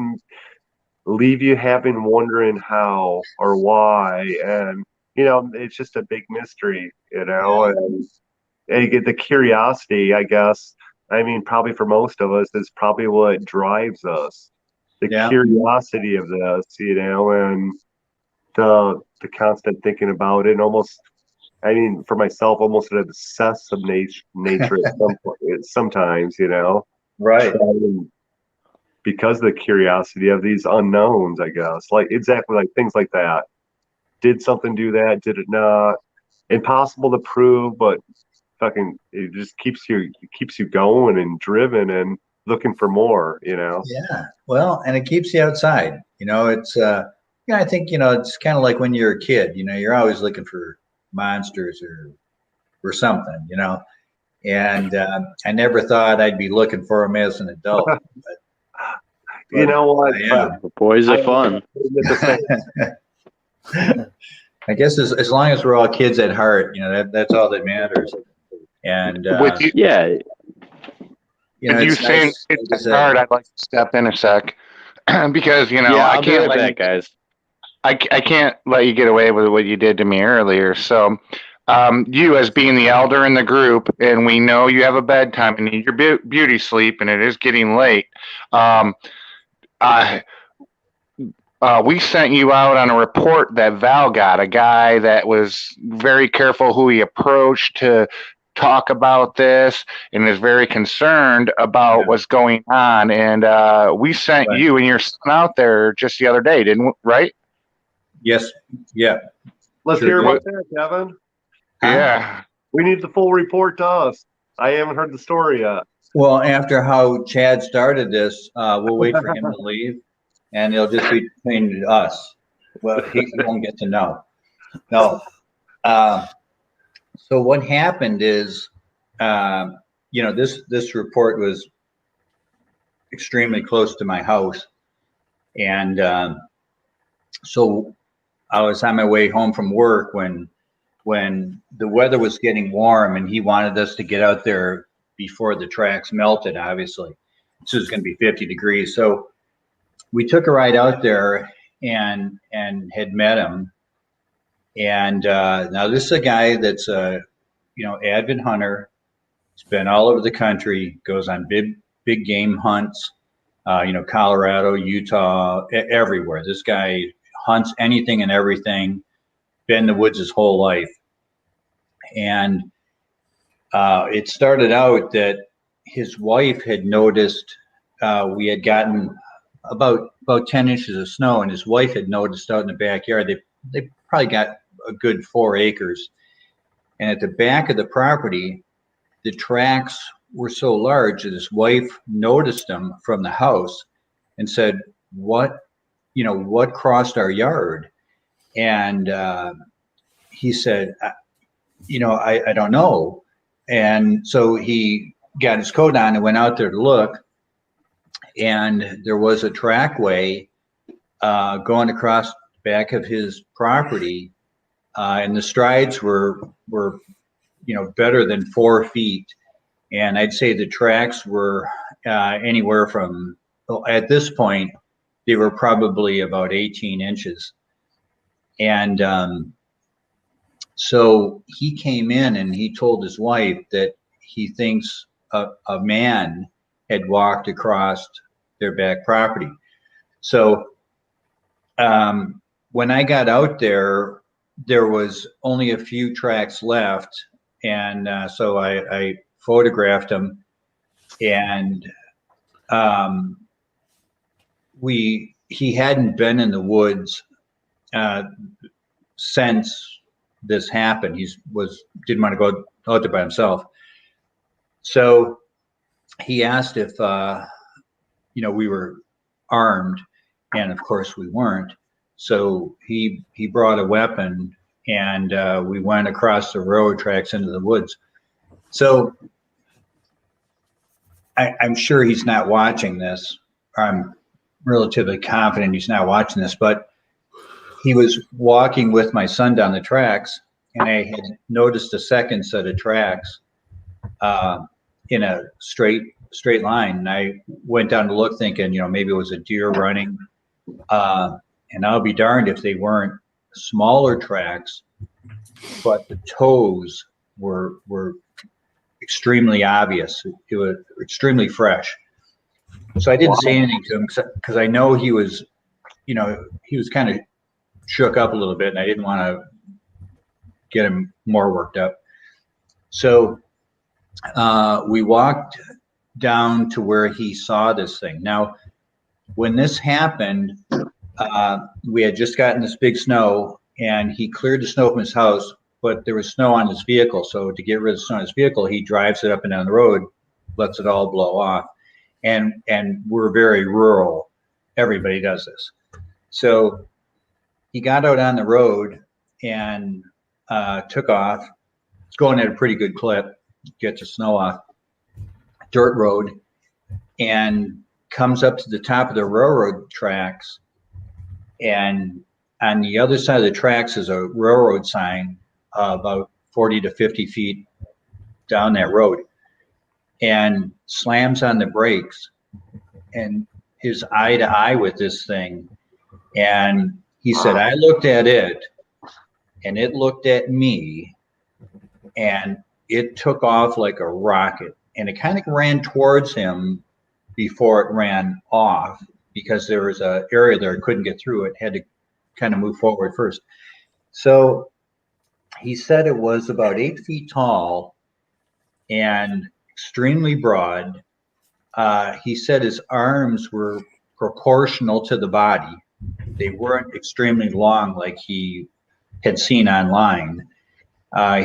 leave you wondering how or why, and it's just a big mystery, and you get the curiosity, I guess. I mean, probably for most of us, is probably what drives us. the Yeah. curiosity of this, and the constant thinking about it, and almost, I mean, for myself, almost an obsessive nature at some point, sometimes, Right. trying, because of the curiosity of these unknowns, I guess, like exactly like things like that. Did something do that? Did it not? Impossible to prove, but fucking, it just keeps you going and driven and looking for more. Yeah. Well, and it keeps you outside. It's I think it's kind of like when you're a kid. You're always looking for monsters or something. And I never thought I'd be looking for them as an adult. But You know what? I am. The boys are fun. I guess as long as we're all kids at heart, that's all that matters. And With you, Yeah. with you it's saying nice, like I it's said. hard, I'd like to step in a sec because Yeah, I I'll be can't right let back, guys. I can't let you get away with what you did to me earlier. So, you as being the elder in the group, and we know you have a bedtime and need your beauty sleep, and it is getting late. We sent you out on a report that Val got, a guy that was very careful who he approached to talk about this and is very concerned about what's going on. And we sent Right. you and your son out there just the other day, didn't we? Right? Yes. Yeah. Let's Sure hear did. about that, Kevin. Yeah. We need the full report to us. I haven't heard the story yet. Well, after how Chad started this, we'll wait for him to leave, and it'll just be between us. Well, he won't get to know. No. So what happened is, this report was extremely close to my house, and so I was on my way home from work when the weather was getting warm, and he wanted us to get out there before the tracks melted. Obviously, so it's going to be 50 degrees. So we took a ride out there and had met him. And now this is a guy that's a avid hunter. He's been all over the country, goes on big game hunts. Colorado, Utah, everywhere. This guy hunts anything and everything. Been in the woods his whole life. And it started out that his wife had noticed we had gotten about 10 inches of snow, and his wife had noticed out in the backyard they probably got a good 4 acres, and at the back of the property the tracks were so large that his wife noticed them from the house and said, what crossed our yard? And he said, I don't know. And so he got his coat on and went out there to look, and there was a trackway going across the back of his property, and the strides were better than 4 feet, and I'd say the tracks were anywhere from, at this point they were probably about 18 inches, and so he came in and he told his wife that he thinks a man had walked across their back property. So when I got out there, there was only a few tracks left, and so I photographed them, and he hadn't been in the woods since this happened. Didn't want to go out there by himself. So he asked if we were armed, and of course we weren't. So he brought a weapon, and we went across the railroad tracks into the woods. So I'm sure he's not watching this. I'm relatively confident he's not watching this, but he was walking with my son down the tracks, and I had noticed a second set of tracks in a straight line. And I went down to look, thinking, maybe it was a deer running. And I'll be darned if they weren't smaller tracks, but the toes were extremely obvious. It was extremely fresh. So I didn't say anything to him because I know he was, he was kind of shook up a little bit, and I didn't want to get him more worked up. So we walked down to where he saw this thing. Now, when this happened, we had just gotten this big snow, and he cleared the snow from his house, but there was snow on his vehicle. So to get rid of the snow on his vehicle, he drives it up and down the road, lets it all blow off. And we're very rural. Everybody does this. So he got out on the road and took off. It's going at a pretty good clip, get the snow off. Dirt road, and comes up to the top of the railroad tracks. And on the other side of the tracks is a railroad sign about 40 to 50 feet down that road, and slams on the brakes and is eye to eye with this thing. And he said, I looked at it and it looked at me, and it took off like a rocket, and it kind of ran towards him before it ran off, because there was an area there it couldn't get through. It had to kind of move forward first. So he said it was about 8 feet tall and extremely broad. He said his arms were proportional to the body. They weren't extremely long like he had seen online.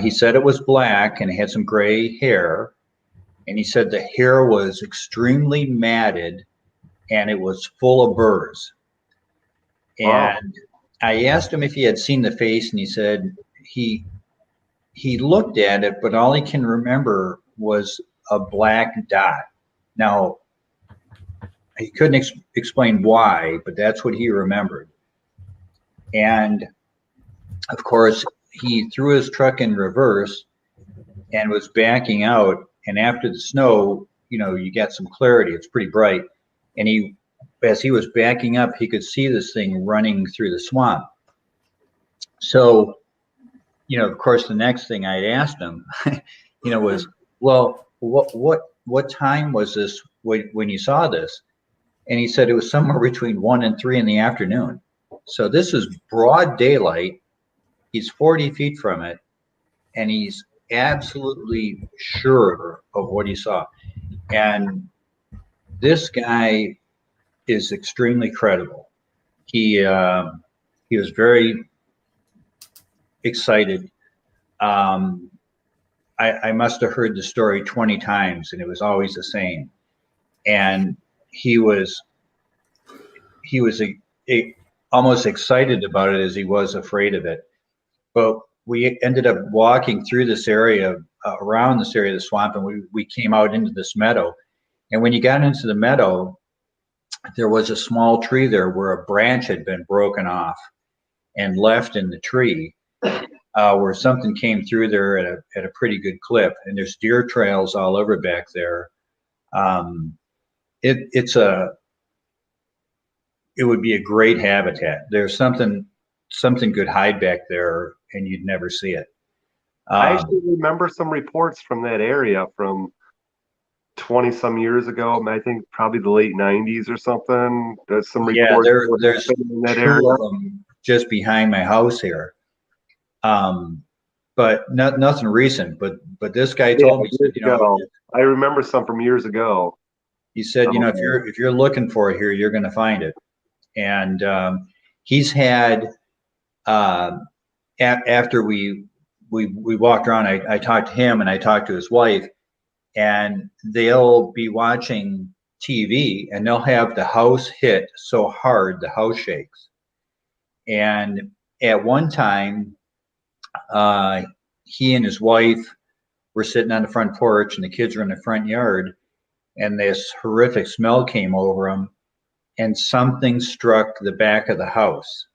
He said it was black and it had some gray hair. And he said the hair was extremely matted and it was full of burrs. And I asked him if he had seen the face, and he said he looked at it, but all he can remember was a black dot. Now, he couldn't explain why, but that's what he remembered. And of course, he threw his truck in reverse and was backing out. And after the snow, you get some clarity. It's pretty bright. And as he was backing up, he could see this thing running through the swamp. So, of course, the next thing I asked him, was, well, what time was this when you saw this? And he said it was somewhere between 1 and 3 in the afternoon. So this is broad daylight. He's 40 feet from it, and he's absolutely sure of what he saw. And this guy is extremely credible. He was very excited. I must have heard the story 20 times, and it was always the same. And he was almost excited about it as he was afraid of it. But we ended up walking through this area, around this area of the swamp, and we came out into this meadow. And when you got into the meadow, there was a small tree there where a branch had been broken off and left in the tree, where something came through there at a pretty good clip. And there's deer trails all over back there. It would be a great habitat. There's something could hide back there, and you'd never see it. I actually remember some reports from that area from 20 some years ago. I think probably the late 90s or something. There's some reports. Yeah, there's in that area. Of them just behind my house here. But nothing recent. But this guy told me, he said, I remember some from years ago. He said, if you're looking for it here, you're going to find it. And he's had after we walked around, I talked to him and I talked to his wife, and they'll be watching TV and they'll have the house hit so hard the house shakes. And at one time, he and his wife were sitting on the front porch and the kids were in the front yard, and this horrific smell came over them, and something struck the back of the house.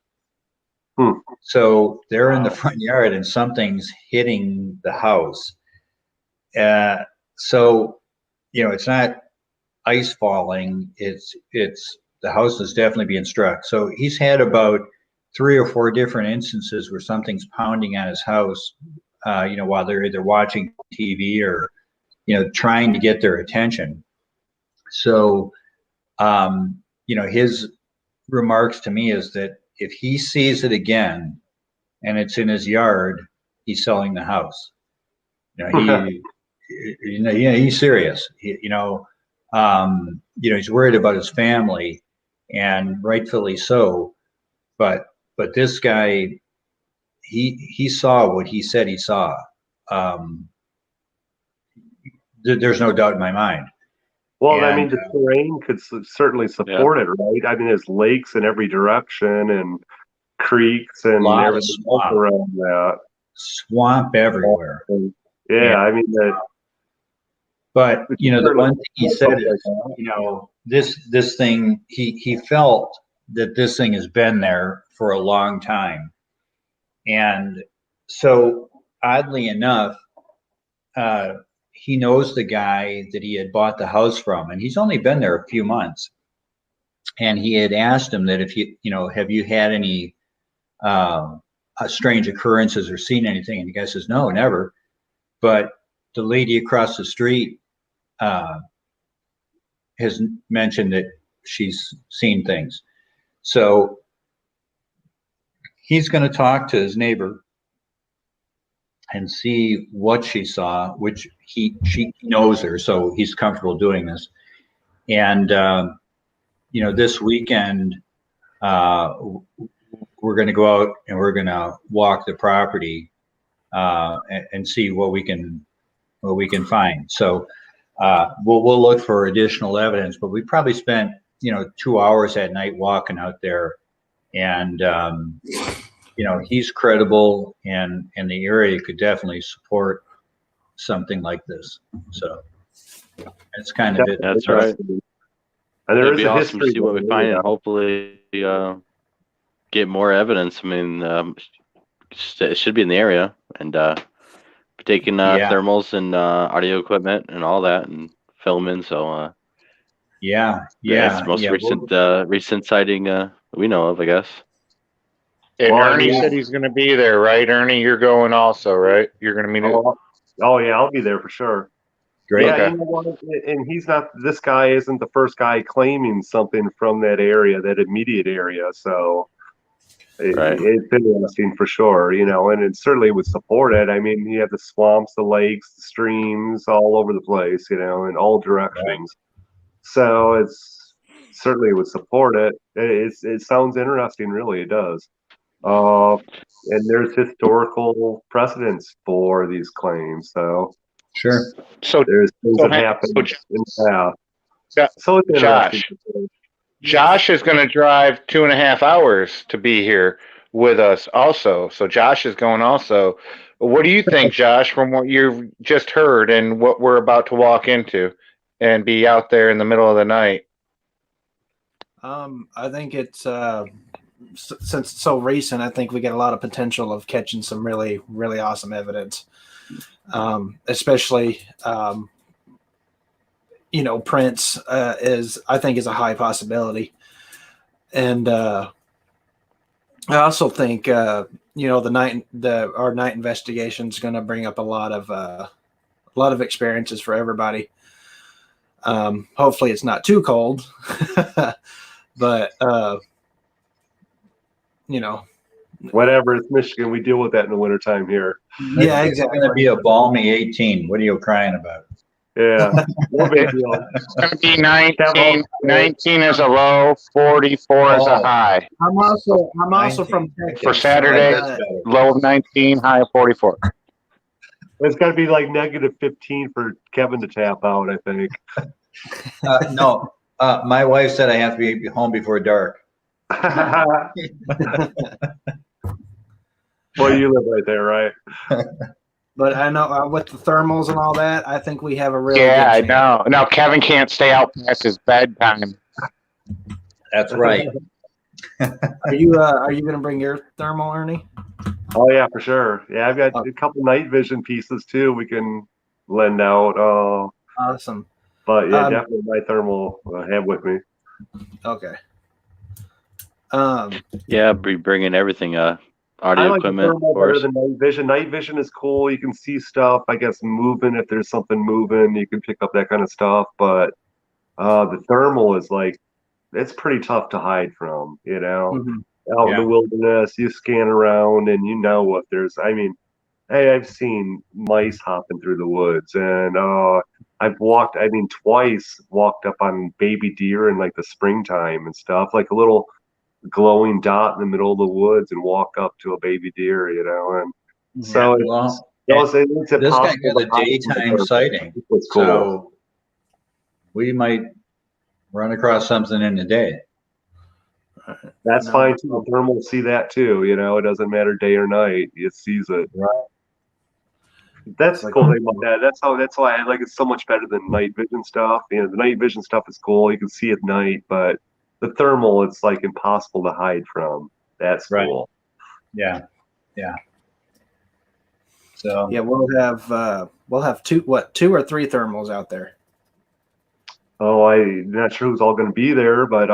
So they're in the front yard and something's hitting the house. So, it's not ice falling. It's the house is definitely being struck. So he's had about 3 or 4 different instances where something's pounding on his house, while they're either watching TV or, trying to get their attention. So his remarks to me is that if he sees it again and it's in his yard, he's selling the house. He's serious. He's worried about his family, and rightfully so. But this guy, he saw what he said he saw. There's no doubt in my mind. Well, I mean, the terrain could certainly support it, right? I mean, there's lakes in every direction and creeks and everything else around that. Swamp everywhere. Yeah, I mean that. But the one thing he said is, this thing, he felt that this thing has been there for a long time, and so oddly enough, he knows the guy that he had bought the house from, and he's only been there a few months. And he had asked him that if have you had any strange occurrences or seen anything? And the guy says, no, never. But the lady across the street has mentioned that she's seen things. So he's going to talk to his neighbor and see what she saw, which she knows her, so he's comfortable doing this. And this weekend we're going to go out and we're going to walk the property and see what we can find. So we'll look for additional evidence, but we probably spent 2 hours that night walking out there, and he's credible, and the area could definitely support something like this. So that's kind of it. That's right. And it'd be awesome to see what we find, and hopefully get more evidence. I mean, it should be in the area, and taking thermals and audio equipment and all that, and filming. So it's the most recent sighting we know of, I guess. And Ernie said he's going to be there, right? Ernie, you're going also, right? You're going to meet him? Oh yeah, I'll be there for sure. Great. Yeah, and he's not. This guy isn't the first guy claiming something from that area, that immediate area. So it's interesting for sure, and it certainly would support it. I mean, you have the swamps, the lakes, the streams, all over the place, in all directions. Right. So it's certainly would support it. It sounds interesting, really. It does. And there's historical precedence for these claims. So sure. So there's things that happen in the past. So it's interesting. Josh is going to drive 2.5 hours to be here with us also. So Josh is going also. What do you think, Josh, from what you've just heard and what we're about to walk into and be out there in the middle of the night? I think it's since it's so recent, I think we get a lot of potential of catching some really, really awesome evidence, especially prints I think is a high possibility. And I also think our night investigation is going to bring up a lot of experiences for everybody. Hopefully it's not too cold, but whatever, it's Michigan, we deal with that in the wintertime here. Yeah, exactly. It's going to be a balmy 18. What are you crying about? Yeah, no big deal. It's going to be 19. 19 is a low, 44 is a high. I'm also from Texas. For Saturday, low of 19, high of 44. It's got to be like -15 for Kevin to tap out, I think. No, my wife said I have to be home before dark. Well, you live right there, right? But I know with the thermals and all that, I think we have a really good chance. I know. No, Kevin can't stay out past his bedtime. That's right. Are you going to bring your thermal, Ernie? Oh yeah, for sure. Yeah, I've got a couple night vision pieces too. We can lend out. Awesome. But yeah, definitely my thermal I have with me. Okay. Yeah, be bringing everything. Audio equipment. The better than night vision. Night vision is cool. You can see stuff. I guess moving. If there's something moving, you can pick up that kind of stuff. But the thermal is like it's pretty tough to hide from, you know. Mhm. Out in Yeah. the wilderness, you scan around and you know if there's, I mean, hey, I've seen mice hopping through the woods, and I mean, twice walked up on baby deer in like the springtime and stuff, like a little glowing dot in the middle of the woods, and walk up to a baby deer, you know, and Mhm. so Well, it's this guy impossible got a to hide from the daytime thermal. sighting, It's cool. so we might run across something in the day. That's No, fine too. The thermal will see that too, you know. It doesn't matter day or night. It sees it. Right. That's the Like- cool thing about that. That's why I like it so much better than night vision stuff. You know, the night vision stuff is cool. You can see at night, but the thermal, it's like impossible to hide from. That's Right. cool. Yeah. Yeah. So Yeah, we'll have two or three thermals out there. Oh, I'm not sure who's all going to be there, but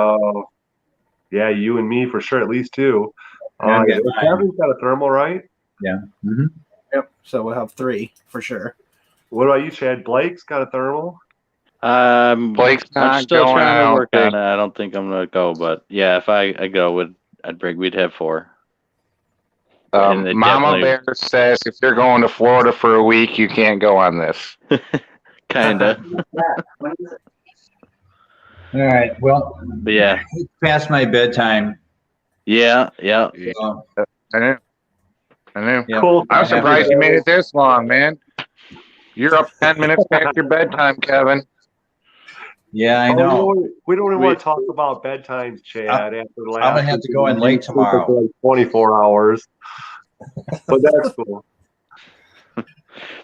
yeah, you and me for sure, at least two. Yeah, I'd get mine. Kevin's got a thermal, right? yeah. Hmm. Yep. So we'll have three for sure. What about you, Chad? Blake's got a thermal. Blake's I'm not still going, trying I to don't work on think. it. I don't think I'm gonna go, but yeah, if I go, we'd have 4. And it Mama definitely- Bear says if you're going to Florida for a week, you can't go on this. Kinda, All right. Well, but yeah, it's past my bedtime. yeah. So, I knew. yeah. Cool. I'm surprised you made it this long, man. You're up 10 minutes past your bedtime, Kevin. Yeah, I know. We don't even want to talk about bedtimes, Chad. After the last, I'm gonna have to go in late tomorrow. For like 24 hours, but that's cool.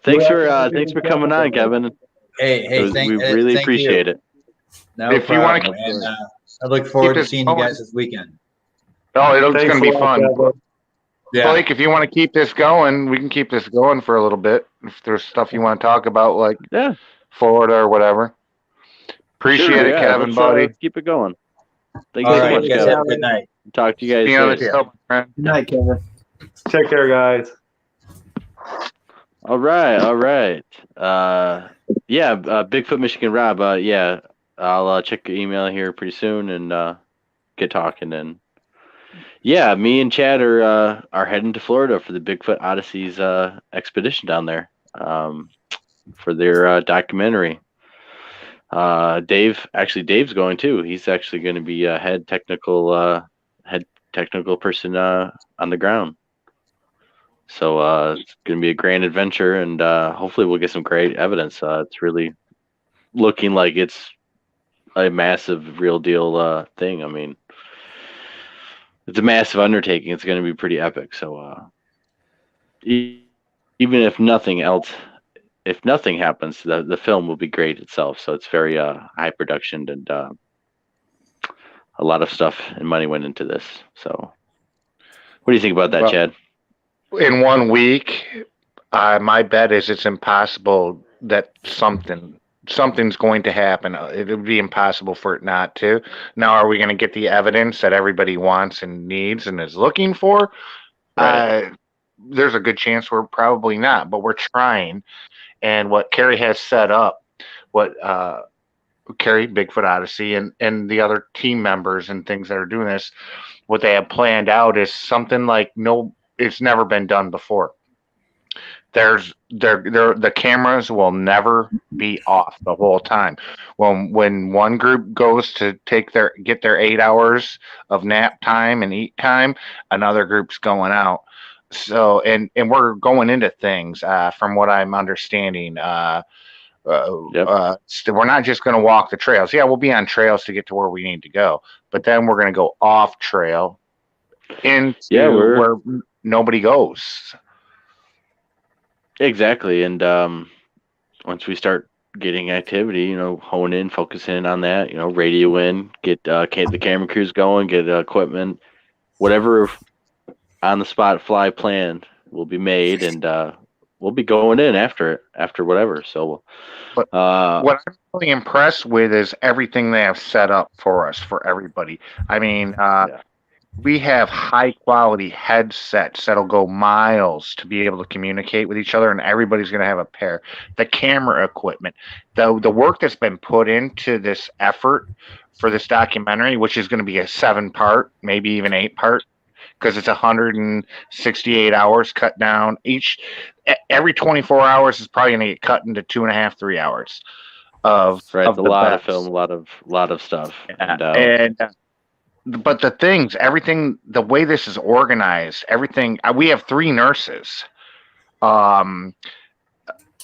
Thanks for coming on, Kevin. Hey, We really appreciate it. No If you wanna problem. And I look forward to this seeing you going. guys this weekend. Oh, it's Thanks going to be a lot, fun. Kevin. Yeah. Blake, if you want to keep this going, we can keep this going for a little bit. If there's stuff you want to talk about, like Yeah, Florida or whatever. Appreciate sure, it, yeah, Kevin, let's, buddy. let's keep it going. Thank All you so right. much, You guys Kevin. have a good night. Talk to you guys See you on the soon. show, my friend. Good night, Kevin. Take care, guys. All right. Yeah, Bigfoot Michigan Rob. Yeah, I'll check your email here pretty soon and get talking. And yeah, me and Chad are heading to Florida for the Bigfoot Odysseys expedition down there for their documentary. Dave's going too. He's actually going to be a head technical person on the ground. So it's going to be a grand adventure, and hopefully we'll get some great evidence. It's really looking like it's a massive, real deal thing. I mean, it's a massive undertaking. It's going to be pretty epic. So even if nothing else, if nothing happens, the film will be great itself. So it's very high production, and a lot of stuff and money went into this. So what do you think about that, Well, Chad? In 1 week, my bet is it's impossible that something's going to happen. It would be impossible for it not to. Now, are we going to get the evidence that everybody wants and needs and is looking for? Right. There's a good chance we're probably not, but we're trying. And what Carrie has set up, Carrie, Bigfoot Odyssey, and the other team members and things that are doing this, what they have planned out is something like it's never been done before. The cameras will never be off the whole time. When one group goes to get their 8 hours of nap time and eat time, another group's going out. So and we're going into things from what I'm understanding. So we're not just going to walk the trails. Yeah, we'll be on trails to get to where we need to go, but then we're going to go off trail into where nobody goes. Exactly. And once we start getting activity, hone in, focus in on that, radio in, get the camera crews going, get equipment, whatever on the spot fly plan will be made, and we'll be going in after whatever. So what I'm really impressed with is everything they have set up for us, for everybody. I mean, we have high quality headsets that'll go miles to be able to communicate with each other, and everybody's going to have a pair. The camera equipment, the work that's been put into this effort for this documentary, which is going to be a 7-part, maybe even 8-part, because it's 168 hours cut down. Every 24 hours is probably going to get cut into 2.5, 3 hours of Right, it's a the lot of best. film, a lot of stuff. But the things, everything, the way this is organized, everything. We have 3 nurses that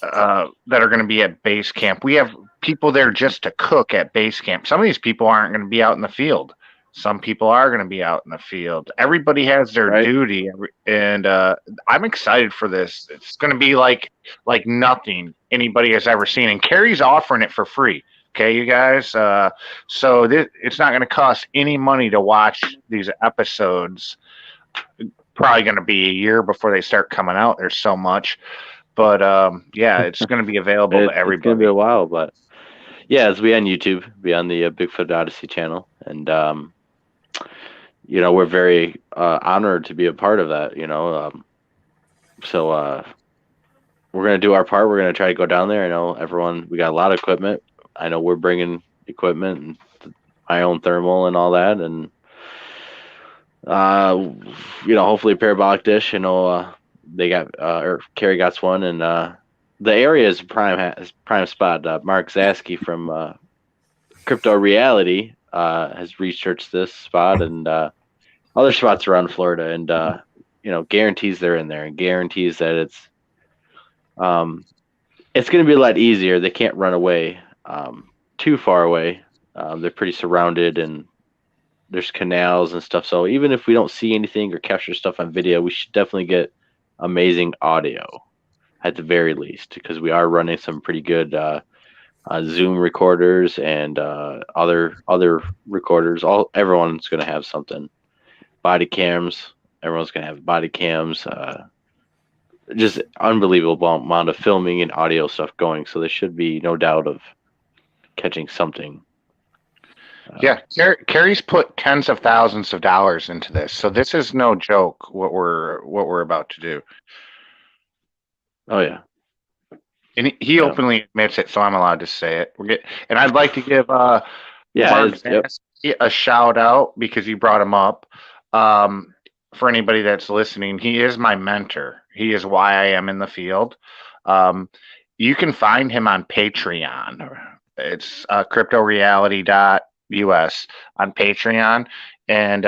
are going to be at base camp. We have people there just to cook at base camp. Some of these people aren't going to be out in the field. Some people are going to be out in the field. Everybody has their duty, and I'm excited for this. It's going to be like nothing anybody has ever seen. And Carrie's offering it for free. Okay, you guys. So it's not going to cost any money to watch these episodes. Probably going to be a year before they start coming out. There's so much, but yeah, it's going to be available to everybody. It's going to be a while, but yeah, it's be on YouTube, be on the Bigfoot Odyssey channel, and we're very honored to be a part of that. So we're going to do our part. We're going to try to go down there. I know everyone. We got a lot of equipment. I know we're bringing equipment and my own thermal and all that, and hopefully a parabolic dish. They got or Carrie got one, and the area is prime spot. Mark Zasky from Crypto Reality has researched this spot and other spots around Florida, and guarantees they're in there, and guarantees that it's going to be a lot easier. They can't run away too far away. They're pretty surrounded, and there's canals and stuff. So even if we don't see anything or capture stuff on video, we should definitely get amazing audio at the very least, because we are running some pretty good Zoom recorders and other recorders. Everyone's going to have something. Body cams. Everyone's going to have body cams. Just unbelievable amount of filming and audio stuff going. So there should be no doubt of catching something. Yeah, Carrie's put tens of thousands of dollars into this, so this is no joke. What we're about to do. Oh yeah, and he openly admits it, so I'm allowed to say it. And I'd like to give Mark a shout out because you brought him up. For anybody that's listening, he is my mentor. He is why I am in the field. You can find him on Patreon. It's cryptoreality.us on Patreon, and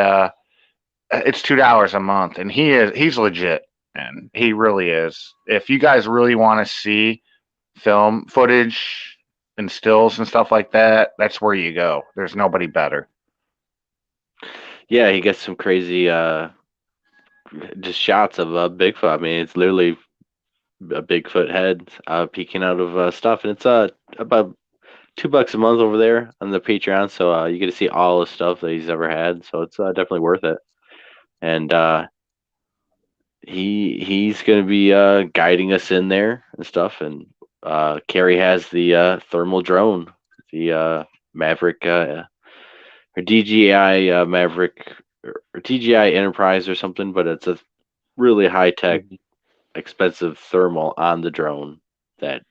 it's $2 a month. And he's legit, and he really is. If you guys really want to see film footage and stills and stuff like that, that's where you go. There's nobody better. Yeah, he gets some crazy just shots of Bigfoot. I mean, it's literally a Bigfoot head peeking out of stuff, and it's about $2 a month over there on the Patreon. So you get to see all the stuff that he's ever had. So it's definitely worth it. And he's going to be guiding us in there and stuff. And Carrie has the thermal drone, the Maverick or DJI Maverick or DJI Enterprise or something, but it's a really high-tech, expensive thermal on the drone that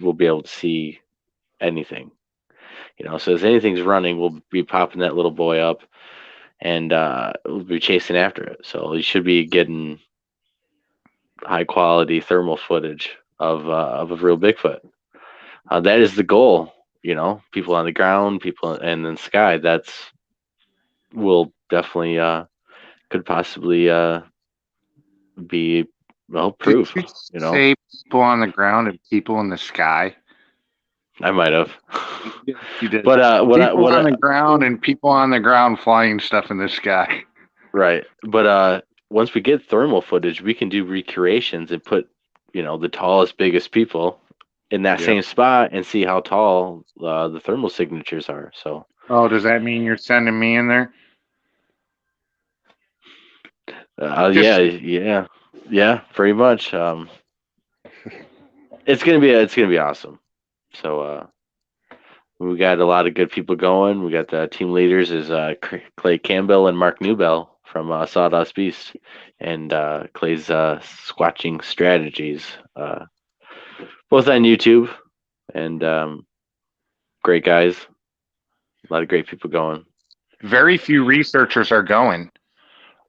we'll be able to see anything. So if anything's running, we'll be popping that little boy up, and we'll be chasing after it. So you should be getting high-quality thermal footage of a real Bigfoot. That is the goal. People on the ground, people in the sky. Will definitely could possibly be proof. Did you say people on the ground and people in the sky? I might have. You did. But people on the ground and people on the ground flying stuff in the sky. Right. But once we get thermal footage, we can do recreations and put the tallest, biggest people in that same spot and see how tall the thermal signatures are. So. Oh, does that mean you're sending me in there? Yeah, pretty much. It's gonna be awesome. So we got a lot of good people going. We got the team leaders is Clay Campbell and Mark Newbell from Sawdust Beast and Clay's Squatching Strategies, both on YouTube, and great guys, a lot of great people going. Very few researchers are going.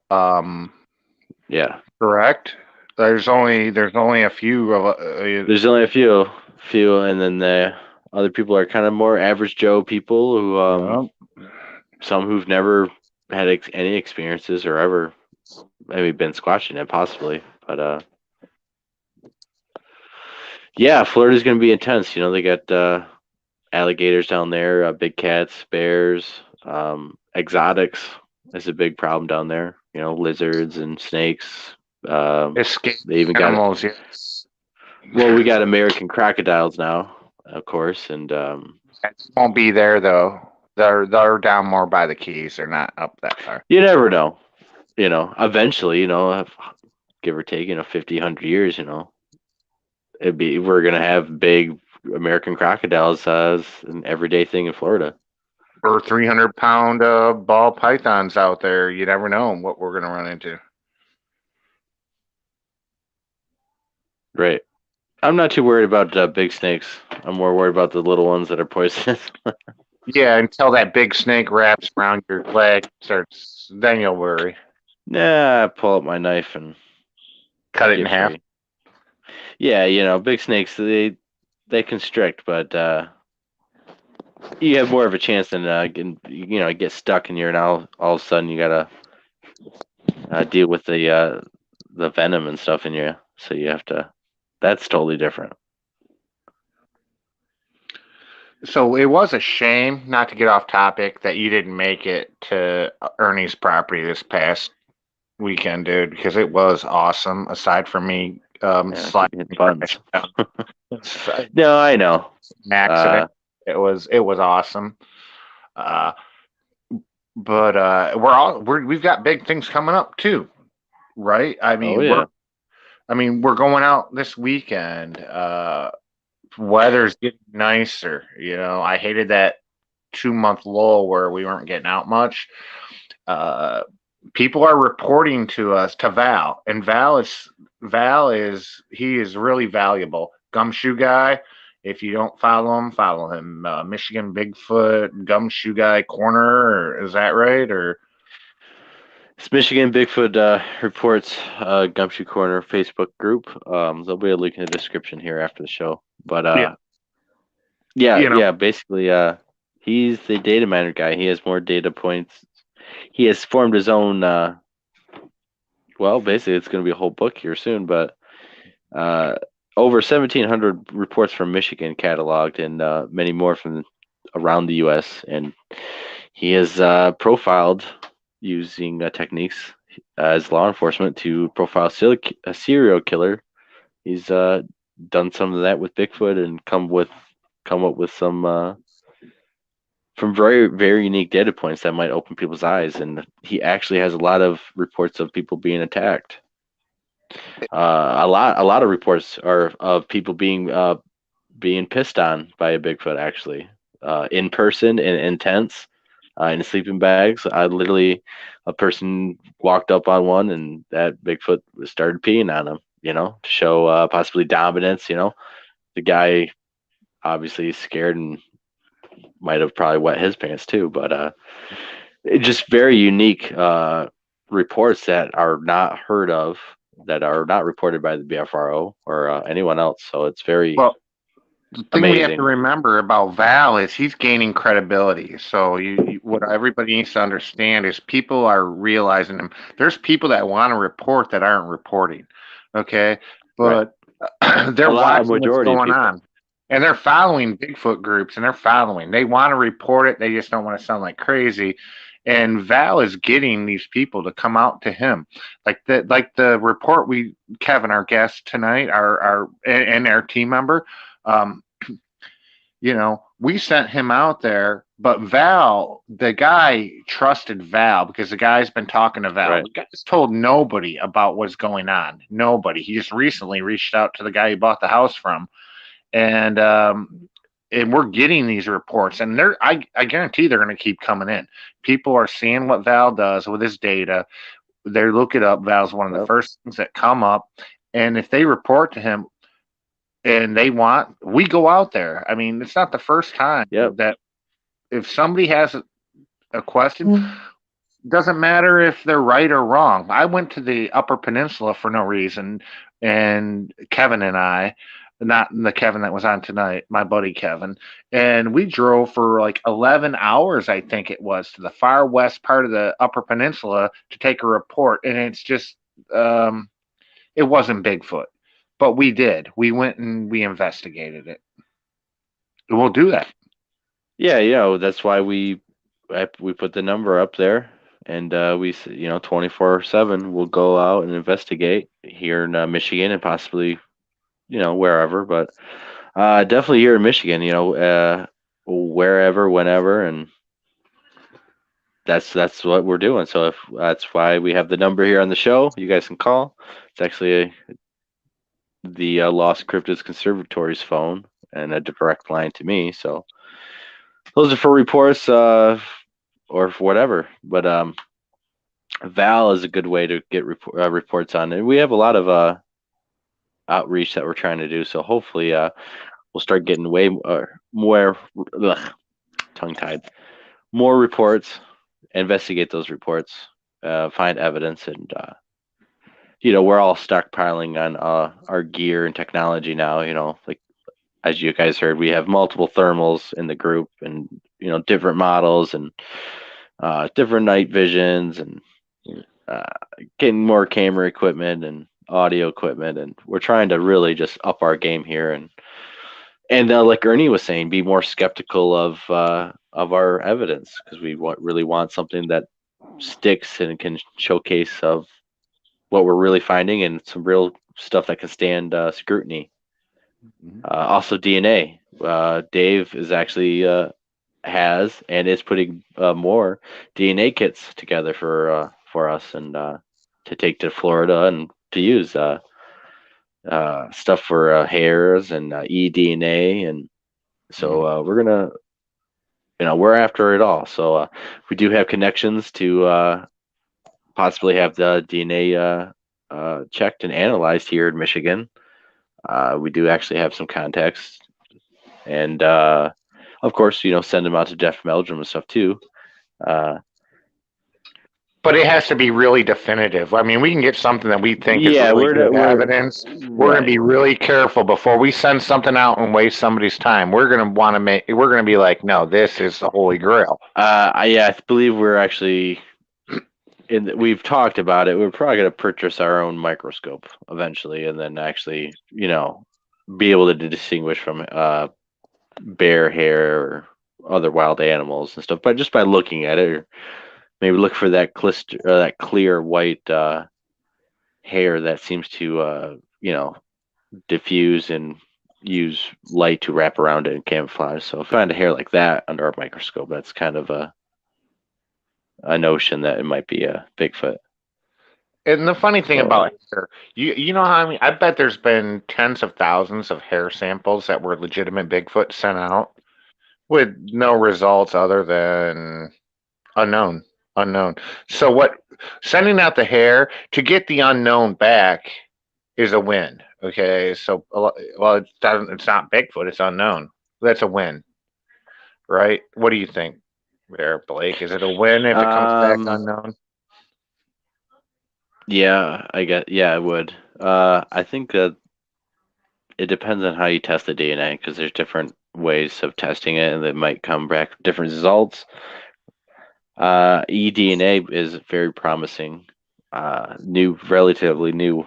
Yeah, Correct. There's only a few of there's only a few, and then the other people are kind of more average Joe people who some who've never had any experiences or ever maybe been squatching it possibly, but yeah, Florida's going to be intense. They got alligators down there, big cats, bears, exotics is a big problem down there. Lizards and snakes. escape They even got animals. Yes. well, we got American crocodiles now, of course, and Won't be there though. They're down more by the Keys. They're not up that far. you never know. Eventually, give or take, 50, 100 years, we're gonna have big American crocodiles as an everyday thing in Florida. Or 300-pound ball pythons out there. You never know what we're gonna run into. Right. I'm not too worried about big snakes. I'm more worried about the little ones that are poisonous. Yeah, until that big snake wraps around your leg, starts, then you'll worry. Nah, I pull up my knife and Cut it in get half. free. Yeah, big snakes, they constrict, but you have more of a chance than get stuck in here, and all of a sudden you gotta deal with the venom and stuff in you. So you have to. That's totally different. So it was a shame, not to get off topic, that you didn't make it to Ernie's property this past weekend, dude, because it was awesome. Aside from me sliding hit buttons. down No, I know. an accident, it was awesome. But we've got big things coming up too, right? I mean, we're going out this weekend. Weather's getting nicer. I hated that 2-month lull where we weren't getting out much. People are reporting to us, to Val, and Val is really valuable. Gumshoe Guy. If you don't follow him. Michigan Bigfoot Gumshoe Guy Corner, or is that right? Or it's Michigan Bigfoot Reports Gumshoe Corner Facebook group. There'll be a link in the description here after the show. But yeah, basically, he's the data miner guy. He has more data points. He has formed his own. Well, basically, it's going to be a whole book here soon. But over 1,700 reports from Michigan cataloged, and many more from around the U.S. And he has profiled using techniques as law enforcement to profile a serial killer. He's done some of that with Bigfoot and come up with some very, very unique data points that might open people's eyes. And he actually has a lot of reports of people being attacked. A lot of reports are of people being pissed on by a Bigfoot, actually, in person, in tents, in sleeping bags. A person walked up on one, and that Bigfoot started peeing on him, to show possibly dominance. The guy obviously is scared and might have probably wet his pants too, but it's just very unique reports that are not heard of, that are not reported by the BFRO or anyone else. So it's very the thing we have to remember about Val is he's gaining credibility. So what everybody needs to understand is people are realizing him. There's people that want to report that aren't reporting. Okay, but they're watching what's going on. And they're following Bigfoot groups, and they want to report it. They just don't want to sound like crazy. And Val is getting these people to come out to him. Like the report Kevin, our guest tonight, our team member, we sent him out there, but Val, the guy trusted Val because the guy's been talking to Val. Right. The guy's told nobody about what's going on. Nobody. He just recently reached out to the guy he bought the house from. And and we're getting these reports, and I guarantee they're going to keep coming in. People are seeing what Val does with his data. They look it up. Val's one of the first things that come up, and if they report to him and we go out there. I mean, it's not the first time that if somebody has a question, doesn't matter if they're right or wrong. I went to the Upper Peninsula for no reason, and Kevin and I, not the Kevin that was on tonight, my buddy Kevin, and we drove for like 11 hours, I think it was, to the far west part of the Upper Peninsula to take a report, and it's just, it wasn't Bigfoot, but we did. We went and we investigated it. And we'll do that. Yeah, that's why we put the number up there. And we, 24/7, we'll go out and investigate here in Michigan and possibly, wherever. But definitely here in Michigan, wherever, whenever, and that's what we're doing. So that's why we have the number here on the show. You guys can call. It's actually the Lost Cryptids Conservatory's phone and a direct line to me. So those are for reports. Or for whatever, but Val is a good way to get reports on, and we have a lot of outreach that we're trying to do. So hopefully, we'll start getting way more tongue-tied, more reports, investigate those reports, find evidence, and we're all stockpiling on our gear and technology now. Like as you guys heard, we have multiple thermals in the group, and different models and different night visions, and getting more camera equipment and audio equipment, and we're trying to really just up our game here, and like Ernie was saying, be more skeptical of our evidence, because we really want something that sticks and can showcase of what we're really finding, and some real stuff that can stand scrutiny. Also DNA. Dave is actually has and is putting more DNA kits together for us, and to take to Florida and to use stuff for hairs and eDNA, and so we're gonna, we're after it all. So we do have connections to possibly have the DNA checked and analyzed here in Michigan. We do actually have some contacts, and of course, send them out to Jeff Meldrum and stuff too. But it has to be really definitive. I mean, we can get something that we think is really good evidence. We're going to be really careful before we send something out and waste somebody's time. We're going to be like, no, this is the Holy Grail. I believe we're actually, we've talked about it. We're probably going to purchase our own microscope eventually, and then actually, be able to distinguish from bear hair or other wild animals and stuff, but just by looking at it, or maybe look for that clear white hair that seems to diffuse and use light to wrap around it and camouflage. So if I find a hair like that under our microscope, that's kind of a notion that it might be a Bigfoot. And the funny thing about hair, you know how I bet there's been tens of thousands of hair samples that were legitimate Bigfoot sent out with no results other than unknown. So sending out the hair to get the unknown back is a win. Okay, so it's not Bigfoot, it's unknown. That's a win, right? What do you think there, Blake? Is it a win if it comes back unknown? Yeah, I would. I think that it depends on how you test the DNA, because there's different ways of testing it, and it might come back with different results. eDNA is very promising, relatively new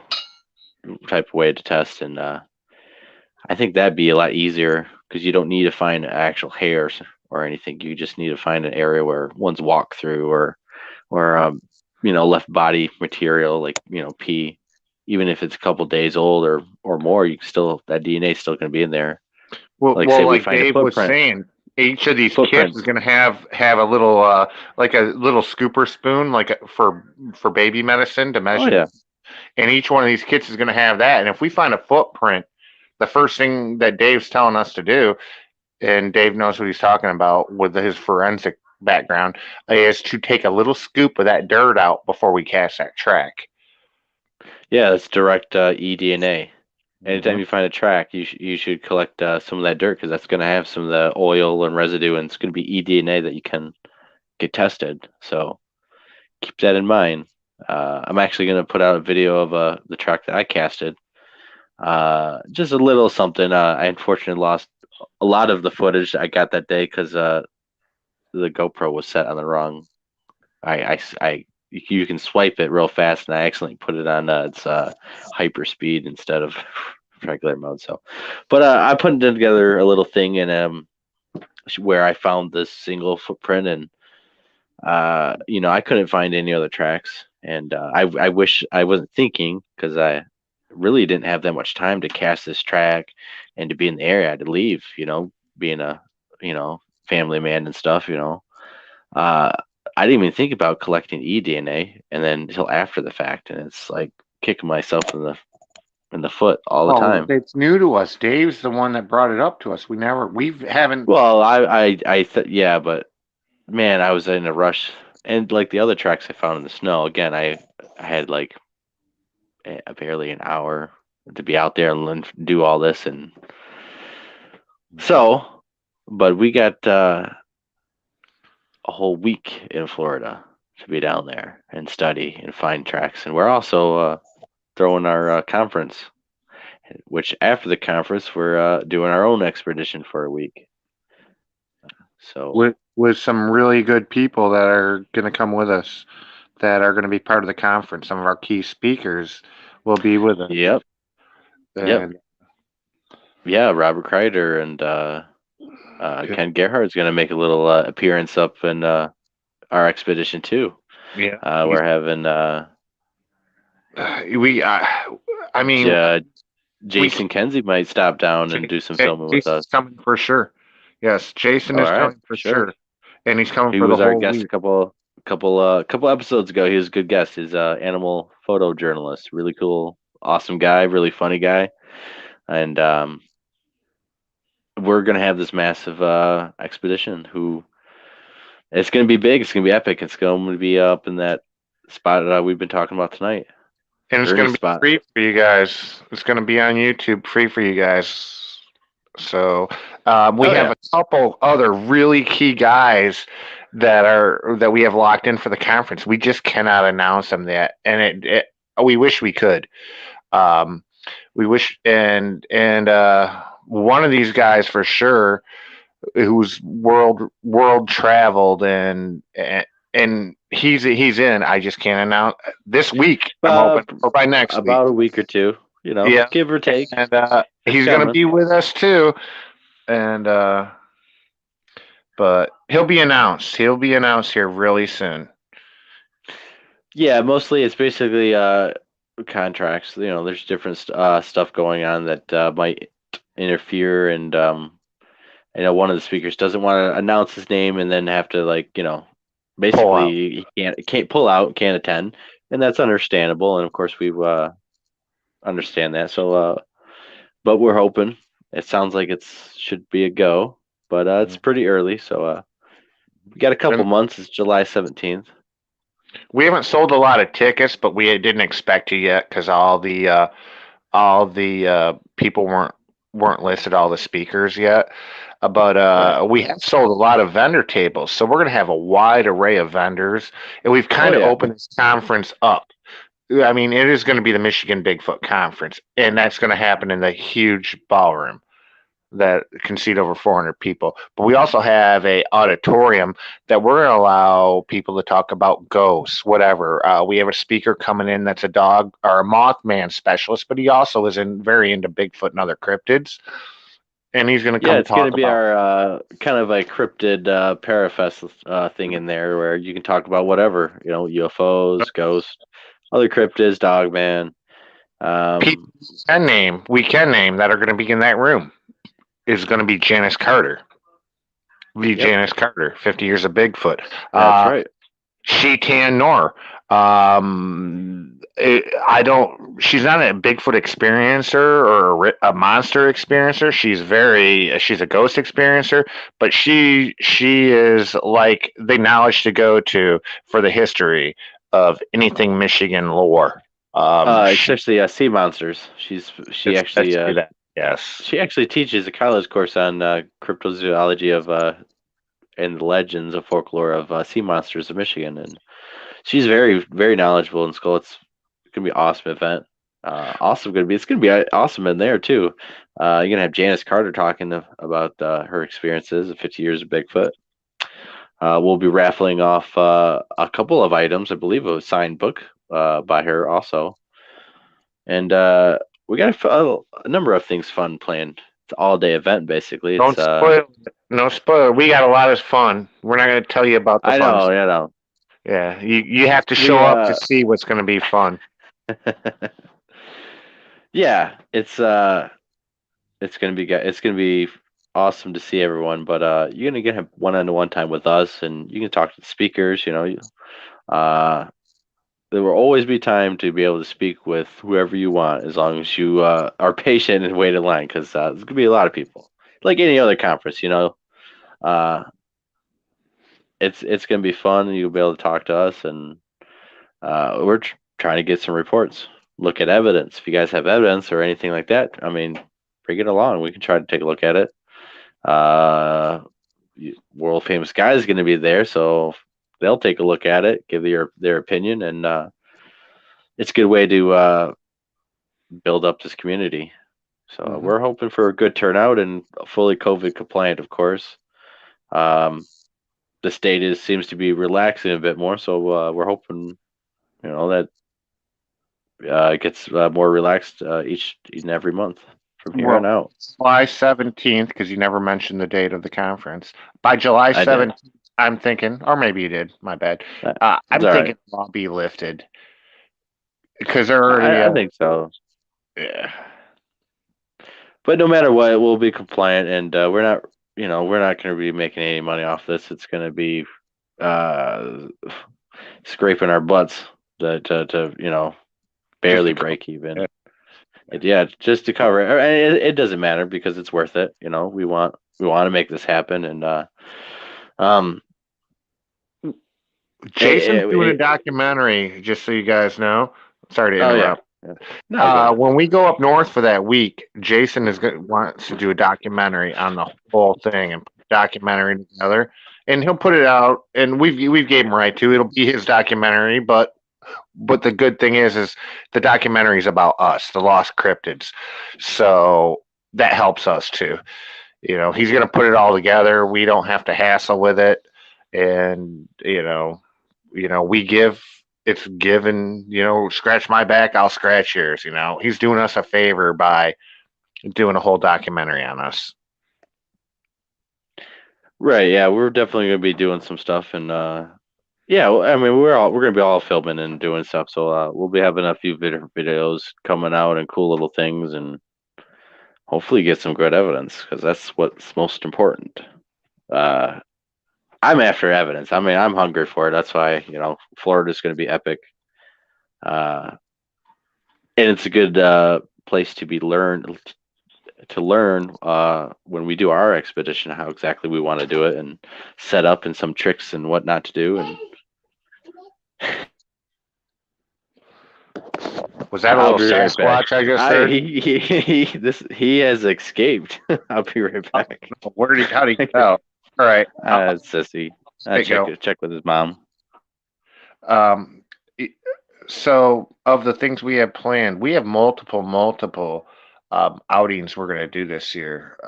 type of way to test, and I think that'd be a lot easier, because you don't need to find actual hairs or anything. You just need to find an area where one's walked through, or left body material, like pee. Even if it's a couple days old or more, that DNA is still going to be in there. Well, like Dave was saying, each of these kits is going to have a little like a little scooper spoon, like for baby medicine to measure. Oh, yeah. And each one of these kits is going to have that. And if we find a footprint, the first thing that Dave's telling us to do and Dave knows what he's talking about with his forensic background, is to take a little scoop of that dirt out before we cast that track. Yeah, that's direct eDNA. Anytime Mhm. you find a track, you should collect some of that dirt because that's going to have some of the oil and residue, and it's going to be eDNA that you can get tested. So keep that in mind. I'm actually going to put out a video of the track that I casted. Just a little something. I unfortunately lost a lot of the footage I got that day because the GoPro was set on the wrong. You can swipe it real fast, and I accidentally put it on its hyper speed instead of regular mode. So, but I put together a little thing and where I found this single footprint, and I couldn't find any other tracks, and I wish I wasn't thinking because I really didn't have that much time to cast this track and to be in the area. I had to leave, being a family man and stuff. Uh, I didn't even think about collecting eDNA, and then until after the fact, and it's like kicking myself in the foot all the time. It's new to us. Dave's the one that brought it up to us. We haven't. Well, yeah, but man, I was in a rush, and like the other tracks I found in the snow. Again, I had like barely an hour to be out there and do all this, and so, but we got a whole week in Florida to be down there and study and find tracks, and we're also throwing our conference, which after the conference we're doing our own expedition for a week. So with some really good people that are going to come with us, that are going to be part of the conference. Some of our key speakers will be with us. Yep. And, yeah, Robert Kreider and Ken Gerhardt's going to make a little appearance up in our expedition too. Yeah, we're having I mean, Jason Kenzie might stop down and do some filming with us. Coming for sure. Yes, Jason is coming for sure, and he's coming for the whole week. He was our guest a couple episodes ago. He was a good guest. He's an animal photojournalist, really cool, awesome guy, really funny guy, and we're gonna have this massive expedition. It's gonna be big. It's gonna be epic. It's going to be up in that spot that we've been talking about tonight. And it's going to be free for you guys. It's going to be on YouTube, free for you guys. So we have a couple other really key guys that we have locked in for the conference. We just cannot announce them yet, and we wish we could. We wish, and one of these guys for sure, who's world traveled and he's in. I just can't announce this week. I'm hoping, or by next about week. A week or two, give or take. And he's going to be with us too. And but he'll be announced. He'll be announced here really soon. Yeah, mostly it's basically contracts. There's different stuff going on that might interfere, and one of the speakers doesn't want to announce his name and then have to basically he can't pull out, can't attend, and that's understandable. And of course we understand that. So, but we're hoping. It sounds like it should be a go, but it's pretty early. So we got a couple months. It's July 17th. We haven't sold a lot of tickets, but we didn't expect to yet because all the people weren't listed, all the speakers yet. But we have sold a lot of vendor tables, so we're going to have a wide array of vendors, and we've kind of opened this conference up. I mean, it is going to be the Michigan Bigfoot Conference, and that's going to happen in the huge ballroom that can seat over 400 people. But we also have a auditorium that we're going to allow people to talk about ghosts, whatever. We have a speaker coming in that's a dog or a Mothman specialist, but he also is very into Bigfoot and other cryptids. And he's going to come. It's going to be our kind of a cryptid parafest thing in there, where you can talk about whatever, UFOs, ghosts, other cryptids, Dogman. We can name that are going to be in that room is going to be Janice Carter. Janice Carter, 50 Years of Bigfoot. That's right. She-Tan Nor. I don't. She's not a Bigfoot experiencer or a monster experiencer. She's a ghost experiencer, but she is like the knowledge to go to for the history of anything Michigan lore. Especially sea monsters. She actually that. Yes. she actually teaches a college course on cryptozoology of and the legends of folklore of sea monsters of Michigan, and she's very knowledgeable in school. It's gonna be an awesome event. It's gonna be awesome in there too. You're gonna have Janice Carter talking about her experiences of 50 years of Bigfoot. We'll be raffling off a couple of items. I believe a signed book by her also, and we got a number of things fun planned. It's an all day event basically. Don't spoil. No spoiler. We got a lot of fun. We're not going to tell you about the I fun know, stuff. I know. Yeah, you have to show up to see what's going to be fun. Yeah, it's gonna be awesome to see everyone. But you're gonna get one-on-one time with us, and you can talk to the speakers. There will always be time to be able to speak with whoever you want, as long as you are patient and wait in line, because there's gonna be a lot of people, like any other conference. Uh, it's gonna be fun. You'll be able to talk to us, and we're trying to get some reports, look at evidence. If you guys have evidence or anything like that, I mean, bring it along. We can try to take a look at it. World famous guy is going to be there, so they'll take a look at it, give their opinion, and it's a good way to build up this community. So we're hoping for a good turnout and fully COVID compliant, of course. The state seems to be relaxing a bit more, so we're hoping, that it gets more relaxed each and every month from here on out. July 17th, because you never mentioned the date of the conference. By July 17th, I'm thinking, or maybe you did, my bad. I'm thinking it'll be lifted. Because they're already. I think so. Yeah. But no matter what, we'll be compliant, and we're not going to be making any money off this. It's going to be scraping our butts to barely break even. Yeah, just to cover it. It doesn't matter because it's worth it. We want to make this happen, and Jason's doing a documentary, just so you guys know. Sorry to interrupt. Yeah. No, when we go up north for that week, Jason wants to do a documentary on the whole thing and put a documentary together, and he'll put it out. And we've gave him right to. It'll be his documentary, but the good thing is the documentary is about us, the lost cryptids, so that helps us too. He's going to put it all together. We don't have to hassle with it, and we give. It's given, scratch my back, I'll scratch yours. He's doing us a favor by doing a whole documentary on us. Right. Yeah, we're definitely going to be doing some stuff, and yeah, I mean, we're going to be all filming and doing stuff. So we'll be having a few videos coming out and cool little things, and hopefully get some good evidence, because that's what's most important. I'm after evidence. I mean, I'm hungry for it. That's why, Florida's going to be epic. And it's a good place to learn when we do our expedition, how exactly we want to do it, and set up and some tricks and what not to do. And was that a little Sasquatch I just heard? He has escaped. I'll be right back. How'd he get out? All right. Sissy. Check with his mom. So of the things we have planned, we have multiple outings we're going to do this year,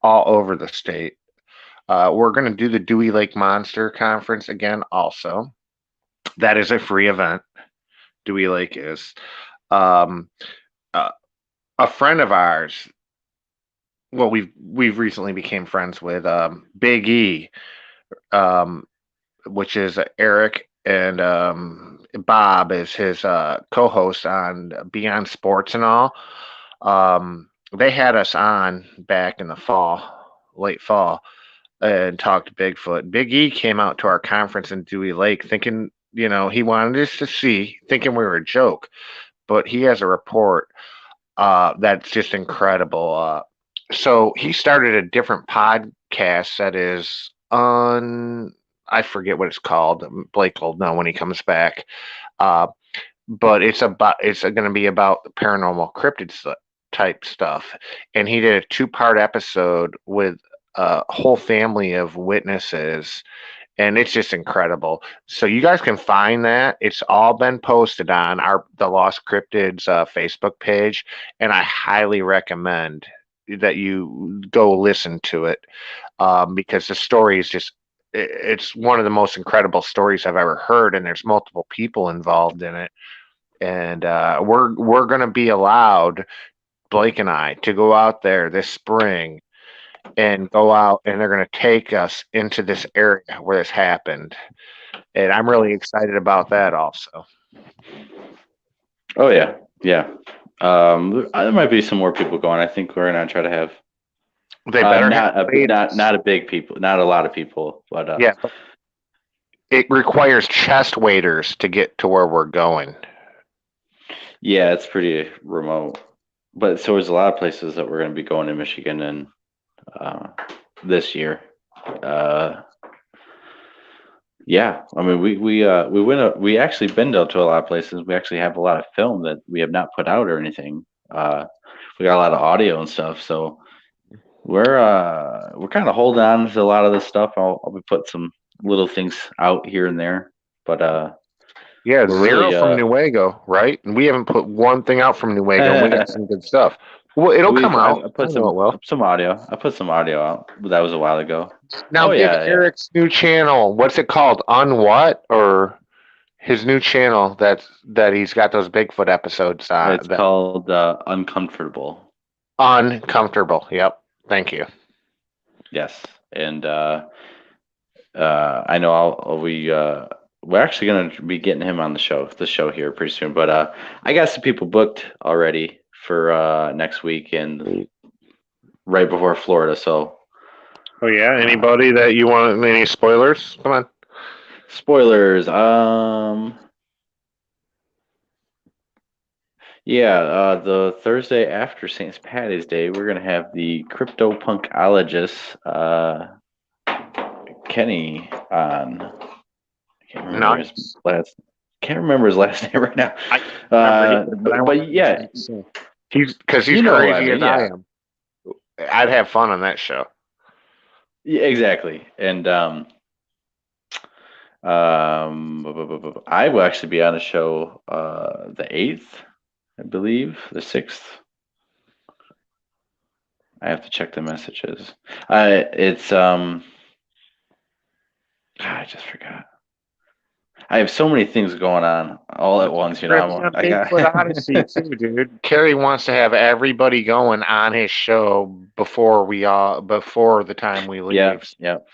all over the state. We're going to do the Dewey Lake Monster Conference again also. That is a free event. Dewey Lake is. A friend of ours, well, we've recently became friends with Big E, which is Eric, and Bob is his co-host on Beyond Sports and all. They had us on back in the late fall, and talked to Bigfoot. Big E came out to our conference in Dewey Lake thinking, he wanted us to see, thinking we were a joke, but he has a report that's just incredible. So he started a different podcast that is I forget what it's called. Blake will know when he comes back. But it's going to be about the paranormal cryptids type stuff. And he did a 2-part episode with a whole family of witnesses, and it's just incredible. So you guys can find that. It's all been posted on the Lost Cryptids Facebook page, and I highly recommend that you go listen to it because the story is it's one of the most incredible stories I've ever heard, and there's multiple people involved in it. And we're going to be allowed, Blake and I, to go out there this spring and go out, and they're going to take us into this area where this happened. And I'm really excited about that also. Oh yeah, yeah. There might be some more people going. I think we're gonna try to have. They better not a big people, not a lot of people, but yeah. It requires chest waders to get to where we're going. Yeah, it's pretty remote. But so there's a lot of places that we're going to be going in Michigan and this year. Yeah, I mean we actually been to a lot of places. We actually have a lot of film that we have not put out or anything. We got a lot of audio and stuff, so we're kind of holding on to a lot of this stuff. I'll be putting some little things out here and there, but yeah, zero really, from Newaygo, right? And we haven't put one thing out from Newaygo. We got some good stuff. Well, it'll come out. I put some audio. I put some audio out, but that was a while ago. Now give Eric's new channel. What's it called? What? Or his new channel that he's got those Bigfoot episodes on. It's called Uncomfortable. Uncomfortable. Yep. Thank you. Yes, and I know we're actually going to be getting him on the show here pretty soon. But I got some people booked already for next week and right before Florida. So. Oh yeah. Anybody that you want? Any spoilers? Come on. Spoilers. Yeah. The Thursday after St. Patty's Day, we're gonna have the cryptopunkologist Kenny on. Can't remember his last name right now. But yeah, he's crazy as I am. I'd have fun on that show. Yeah, exactly. And I will actually be on a show the 8th, I believe, the 6th. I have to check the messages. It's I just forgot. I have so many things going on all at once, I got Bigfoot Odyssey too, dude. Kerry wants to have everybody going on his show before the time we leave. Yep.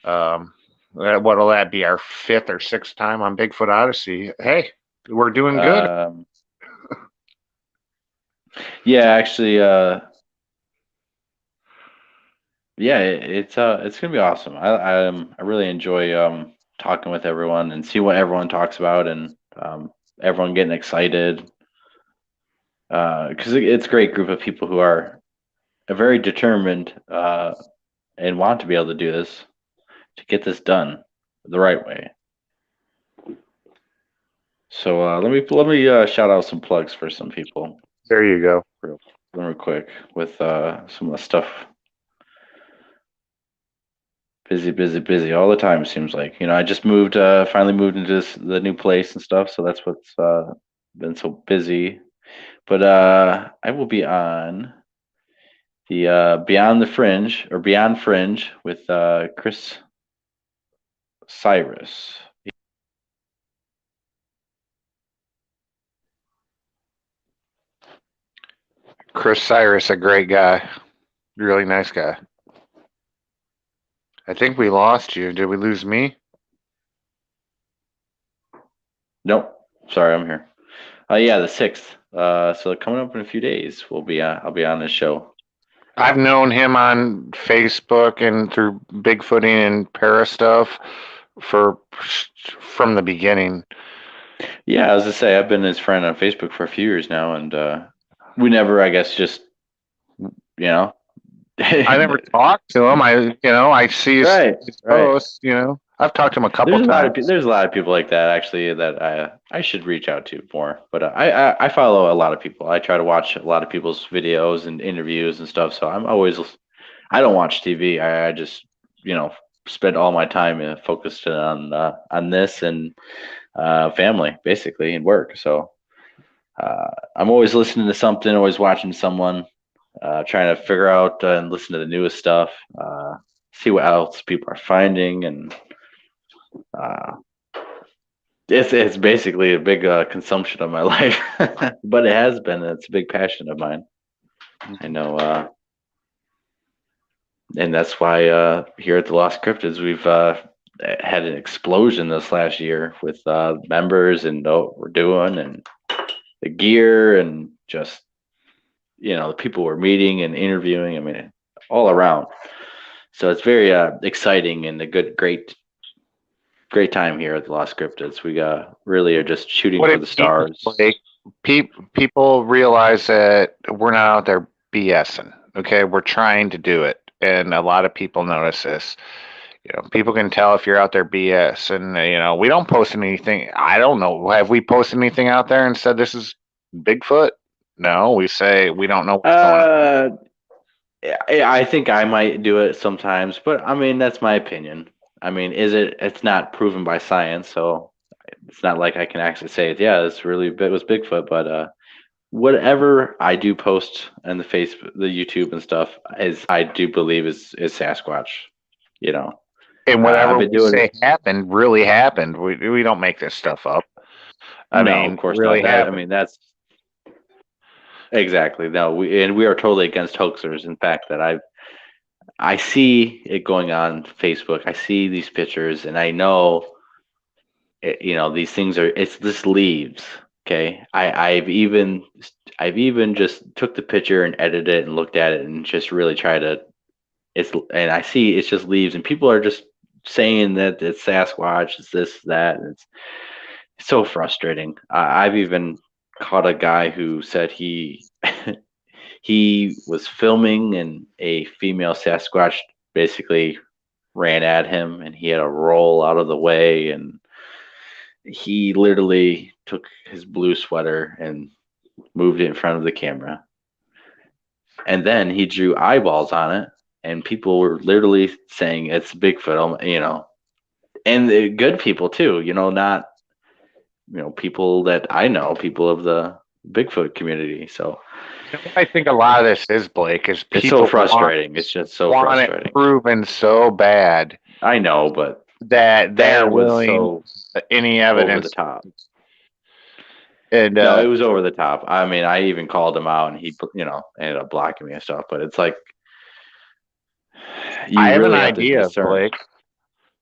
What'll that be? Our 5th or 6th time on Bigfoot Odyssey? Hey, we're doing good. Yeah, actually, yeah, it's gonna be awesome. I really enjoy talking with everyone and see what everyone talks about and everyone getting excited because it's a great group of people who are very determined and want to be able to do this, to get this done the right way. So let me shout out some plugs for some people. There you go. Real quick with some of the stuff. Busy all the time, it seems like. I just finally moved into the new place and stuff, so that's what's been so busy. But I will be on the Beyond Fringe with Chris Cyrus. Chris Cyrus, a great guy. Really nice guy. I think we lost you. Did we lose me? Nope. Sorry, I'm here. Yeah, the 6th. So coming up in a few days, I'll be on this show. I've known him on Facebook and through Bigfooting and para stuff from the beginning. Yeah, I was to say I've been his friend on Facebook for a few years now, and we never, I guess, just you know. I never talked to him. I see his, Right, his right. posts. I've talked to him a couple times. There's a lot of people like that actually that I should reach out to more. But I follow a lot of people. I try to watch a lot of people's videos and interviews and stuff. So I don't watch TV. I just spend all my time focused on this and family basically and work. So I'm always listening to something, always watching someone, trying to figure out and listen to the newest stuff, see what else people are finding, and it's basically a big consumption of my life, but it has been. It's a big passion of mine. I know, and that's why here at the Lost Cryptids we've had an explosion this last year with members and what we're doing and the gear and just the people we're meeting and interviewing. I mean, all around. So it's very exciting and a great time here at the Lost Cryptids. We really are just shooting for the stars. People realize that we're not out there BSing. Okay, we're trying to do it, and a lot of people notice this. People can tell if you're out there BS, and we don't post anything. I don't know. Have we posted anything out there and said this is Bigfoot? No, we say we don't know what's going on. I think I might do it sometimes, but I mean that's my opinion. I mean, it's not proven by science, so it's not like I can actually say, yeah, this really was Bigfoot. But whatever I do post on the Facebook, the YouTube and stuff, I do believe is Sasquatch. And whatever we say happened really happened. We don't make this stuff up. I mean, of course really not. happened. I mean, that's exactly no. We are totally against hoaxers. In fact, that I see it going on Facebook. I see these pictures, and I know, these things are. It's this leaves. Okay, I've even just took the picture and edited it and looked at it and just really tried to. And I see it's just leaves, and people are just saying that it's Sasquatch, it's this, that, and it's so frustrating. I've even caught a guy who said he was filming and a female Sasquatch basically ran at him and he had to roll out of the way, and he literally took his blue sweater and moved it in front of the camera, and then he drew eyeballs on it, and people were literally saying it's Bigfoot, and the good people too, not people that I know, people of the Bigfoot community. So I think a lot of this is, Blake, is people it's so frustrating. It's just so frustrating. It proven so bad. I know, but that they're willing any evidence over the top. And no, it was over the top. I mean, I even called him out, and he, ended up blocking me and stuff. But it's like, I have an idea, Blake.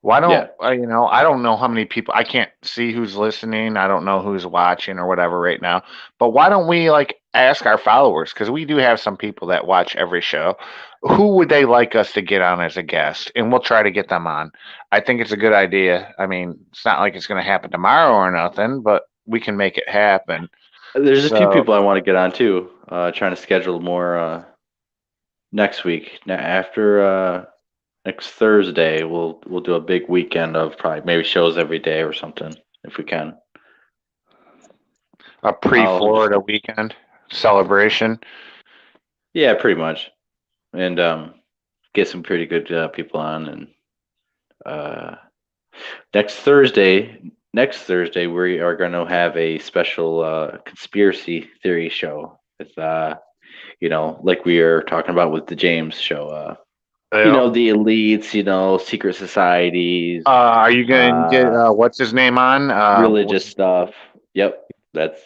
Why don't I don't know how many people, I can't see who's listening. I don't know who's watching or whatever right now. But why don't we ask our followers, because we do have some people that watch every show, who would they like us to get on as a guest, and we'll try to get them on. I think it's a good idea. I mean, it's not like it's going to happen tomorrow or nothing, but we can make it happen. There's a few people I want to get on too. Trying to schedule more next week. After next Thursday, we'll do a big weekend of probably maybe shows every day or something if we can. A pre-Florida weekend celebration. Yeah, pretty much, and get some pretty good people on. And next Thursday, we are going to have a special conspiracy theory show with, like we are talking about with the James show. The elites, secret societies. Are you going to get what's his name on? Religious stuff. Yep, that's.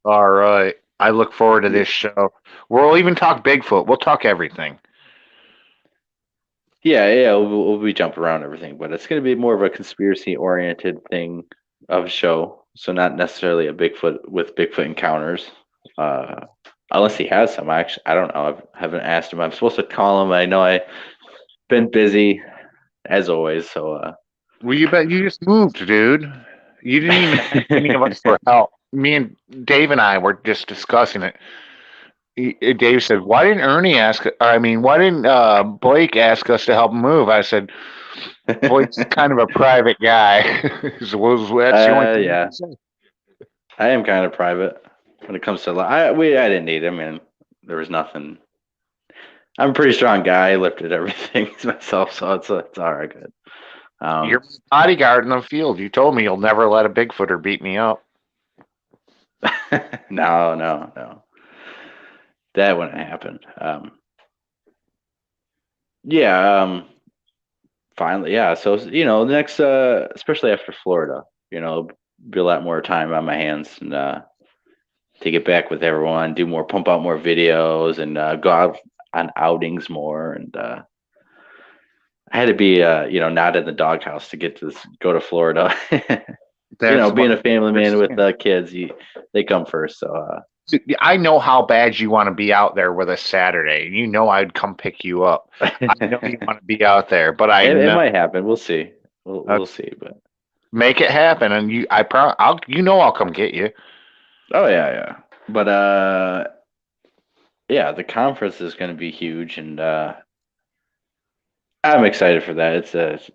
All right. I look forward to this show. We'll even talk Bigfoot. We'll talk everything. Yeah, we'll be jumping around everything, but it's going to be more of a conspiracy-oriented thing of a show. So not necessarily a Bigfoot with Bigfoot encounters, unless he has some. I don't know. I haven't asked him. I'm supposed to call him. I know I've been busy, as always. So Well, you bet you just moved, dude. You didn't even ask any of us for help. Me and Dave and I were just discussing it. Dave said, "Why didn't Ernie ask? I mean, why didn't Blake ask us to help him move?" I said, "Blake's kind of a private guy." So that's the only thing I Yeah, can say. I am kind of private when it comes to I didn't need. I mean, there was nothing. I'm a pretty strong guy. I lifted everything myself, so it's all right. Good. You're my bodyguard in the field. You told me you'll never let a Bigfooter beat me up. No. That wouldn't happen. Yeah. Finally, yeah. So the next, especially after Florida, be a lot more time on my hands and to get back with everyone, pump out more videos, and go out on outings more. And I had to be, not in the doghouse to go to Florida. Being a family man with kids, they come first. So I know how bad you want to be out there with us Saturday. You know I'd come pick you up. I know you want to be out there, but it might happen. We'll see. We'll see, but make it happen, and I'll come get you. Oh yeah. But yeah, the conference is going to be huge, and I'm excited for that. It's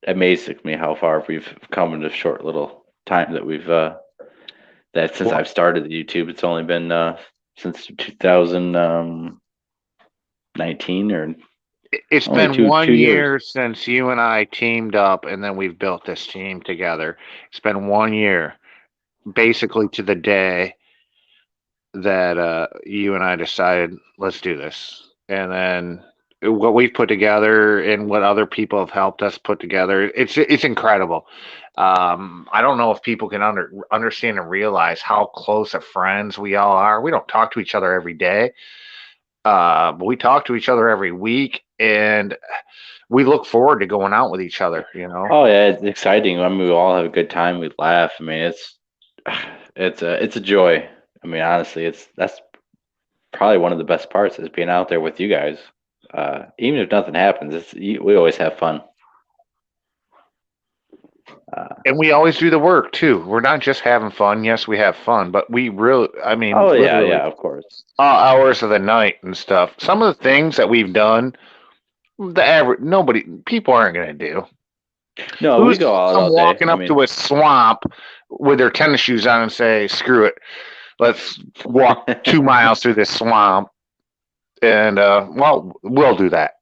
amazing me how far we've come in a short little time that we've since I've started the YouTube. It's only been since 2019 or it's been 1 year since you and I teamed up, and then we've built this team together. It's been 1 year, basically to the day that you and I decided, let's do this. And then what we've put together and what other people have helped us put together, it's incredible. I don't know if people can understand and realize how close of friends we all are. We don't talk to each other every day, but we talk to each other every week, and we look forward to going out with each other. Oh yeah, it's exciting. I mean, we all have a good time. We laugh. I mean, it's a joy. I mean, honestly, that's probably one of the best parts is being out there with you guys. Even if nothing happens, we always have fun. And we always do the work too. We're not just having fun. Yes, we have fun, but we really, I mean, oh yeah, of course, hours of the night and stuff. Some of the things that we've done, people aren't going to do. No, we go out all day. Walking up to a swamp with their tennis shoes on and say, "Screw it, let's walk 2 miles through this swamp." And we'll do that.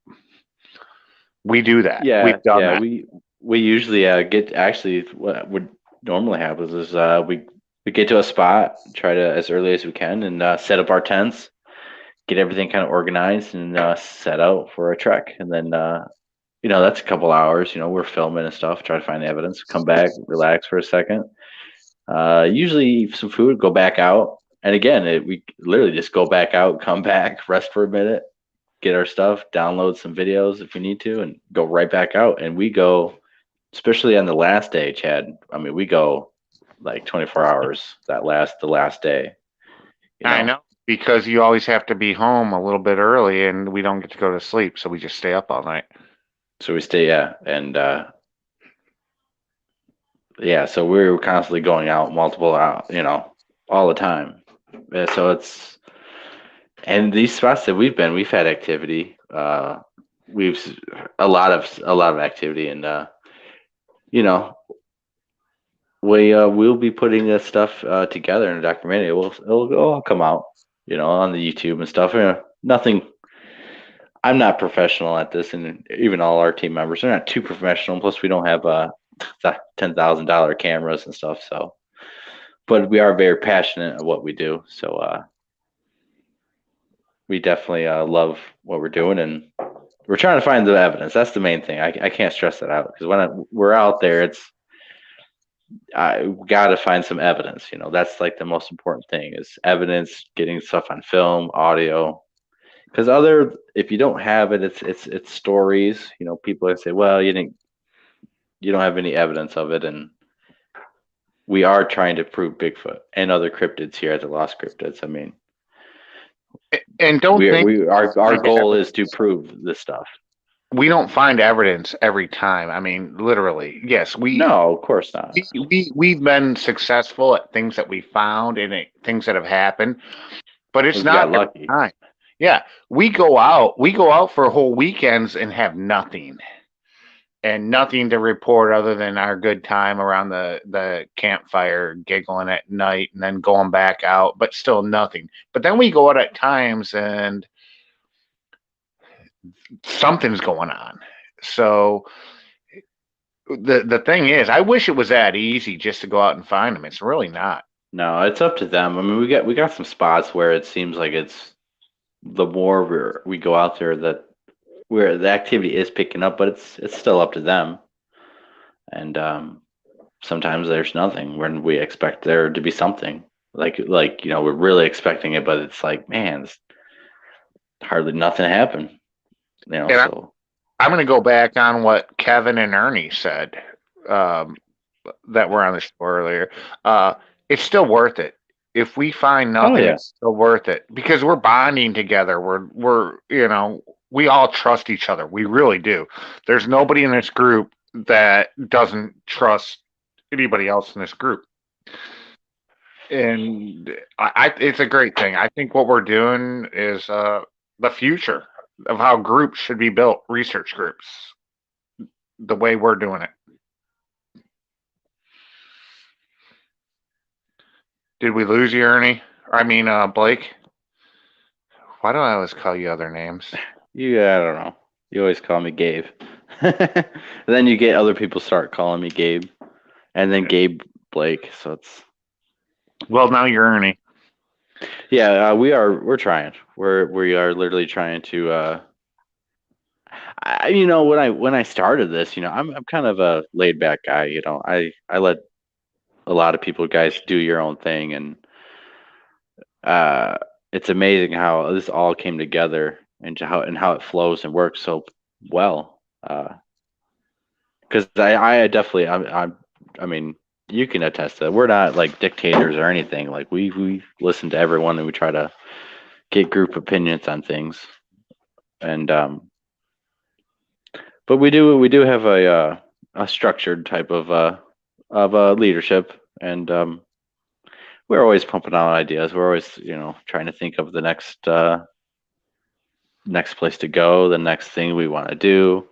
We do that. Yeah, we've done that. We usually get actually what would normally happens is we get to a spot, try to as early as we can, and set up our tents, get everything kind of organized, and set out for a trek. And then that's a couple hours. We're filming and stuff, try to find the evidence, come back, relax for a second. Usually eat some food, go back out, and again we literally just go back out, come back, rest for a minute, get our stuff, download some videos if we need to, and go right back out. And we go. Especially on the last day, Chad. I mean, we go like 24 hours the last day. I know, because you always have to be home a little bit early, and we don't get to go to sleep, so we just stay up all night. So we stay, and so we're constantly going out multiple out, all the time. So and these spots that we've had activity. We've a lot of activity, and we'll be putting this stuff together in a documentary. It'll all come out, on the YouTube and stuff. Nothing. I'm not professional at this, and even all our team members are not too professional. Plus, we don't have $10,000 cameras and stuff. So, but we are very passionate at what we do. So, we definitely love what we're doing, and we're trying to find the evidence. That's the main thing. I can't stress that out, because when we're out there, we got to find some evidence. That's like the most important thing is evidence, getting stuff on film, audio. Because if you don't have it, it's stories. People say, well, you don't have any evidence of it, and we are trying to prove Bigfoot and other cryptids here at the Lost Cryptids. I mean. And don't think our goal is to prove this stuff. we don't find evidence every time. I mean, literally, yes, No, of course not. we've been successful at things that we found and things that have happened, but it's We not got lucky. every time. Yeah, we go out for whole weekends and have nothing. And nothing to report other than our good time around the campfire, giggling at night, and then going back out, but still nothing. But then we go out at times and something's going on. So the thing is, I wish it was that easy just to go out and find them. It's really not. No, it's up to them. I mean, we got some spots where it seems like it's the more we go out there that where the activity is picking up, but it's still up to them. And sometimes there's nothing when we expect there to be something. Like we're really expecting it, but it's like, man, it's hardly nothing happened. So I'm going to go back on what Kevin and Ernie said that were on the show earlier. It's still worth it. If we find nothing, it's still worth it because we're bonding together. We're we all trust each other. We really do. There's nobody in this group that doesn't trust anybody else in this group. And it's a great thing. I think what we're doing is the future of how groups should be built, research groups, the way we're doing it. Did we lose you, Ernie? I mean, Blake? Why do I always call you other names? I don't know. You always call me Gabe. And then you get other people start calling me Gabe. And then Gabe Blake. So it's... Well, now you're Ernie. Yeah, we're trying. We are literally trying to when I started this, I'm kind of a laid back guy, I let a lot of people guys do your own thing, and it's amazing how this all came together and how it flows and works so well. Because I definitely I mean, you can attest to that. We're not like dictators or anything. Like we listen to everyone and we try to get group opinions on things. And but we do have a structured type of leadership, and we're always pumping out ideas. We're always trying to think of the next place to go, the next thing we want to do,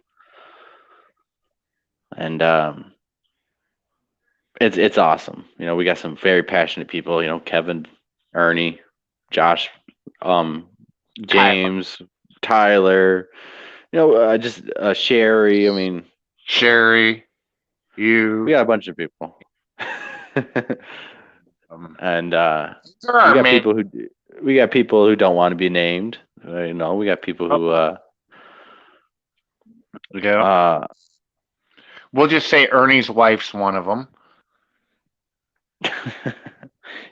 and it's awesome. We got some very passionate people. Kevin, Ernie, Josh, James, Tyler. Just Sherry. I mean, Sherry, you. we got a bunch of people, and we got people who don't want to be named. We got people who. We'll just say Ernie's wife's one of them.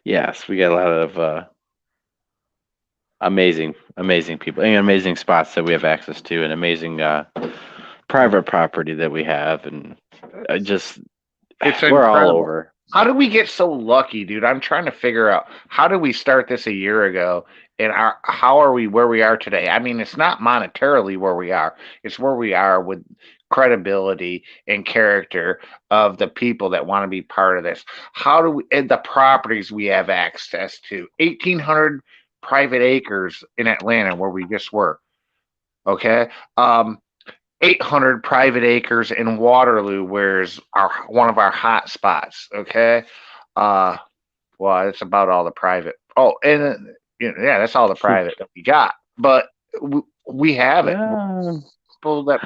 Yes, we got a lot of amazing people and amazing spots that we have access to, and amazing private property that we have, and we're incredible. all over. How did we get so lucky, dude? I'm trying to figure out, how did we start this a year ago, and how are we where we are today? I mean, it's not monetarily where we are. It's where we are with credibility and character of the people that want to be part of this. How do we, and the properties we have access to? 1,800 private acres in Atlanta where we just were. Okay. 800 private acres in Waterloo, where's one of our hot spots. Okay. Well, that's about all the private. Oh, and that's all the private that we got. But we have it.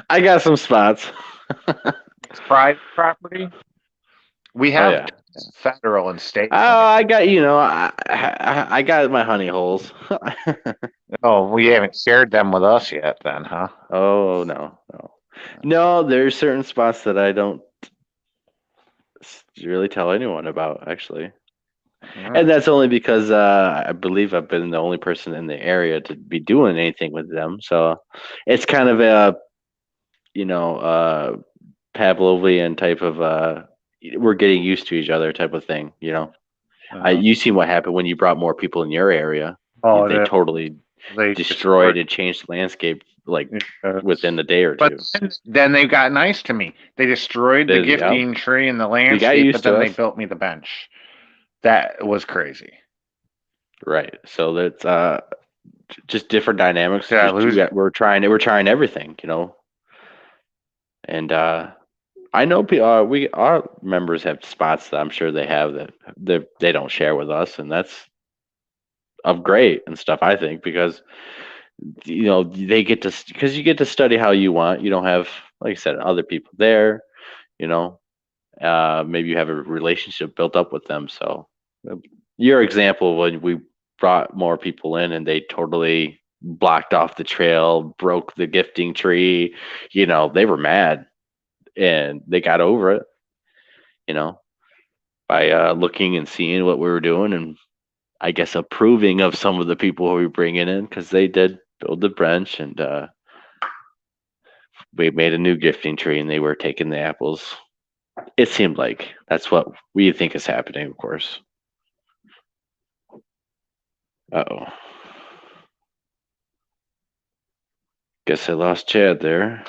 I got some spots. Private property. We have federal and state. Oh, I got I got my honey holes. Oh, we haven't shared them with us yet, then, huh? Oh no. There's certain spots that I don't really tell anyone about, actually. And that's only because I believe I've been the only person in the area to be doing anything with them. So it's kind of a, Pavlovian type of we're getting used to each other type of thing. You seen what happened when you brought more people in your area. Oh, they totally destroyed and changed the landscape like within a day or two. But then they got nice to me. They destroyed the gifting tree and the landscape, but then they built me the bench. That was crazy. Right. So that's just different dynamics. Did I lose? We're trying everything, you know. And I know our members have spots that I'm sure they have that they don't share with us, and that's of great and stuff. I think because you know they get to because you get to study how you want. You don't have, like I said, other people there. You know, maybe you have a relationship built up with them. So your example when we brought more people in and they totally blocked off the trail, broke the gifting tree. You know, they were mad. And they got over it, you know, by looking and seeing what we were doing, and I guess approving of some of the people who we were bringing in because they did build the bench, and we made a new gifting tree, and they were taking the apples. It seemed like that's what we think is happening, of course. Uh-oh. Guess I lost Chad there.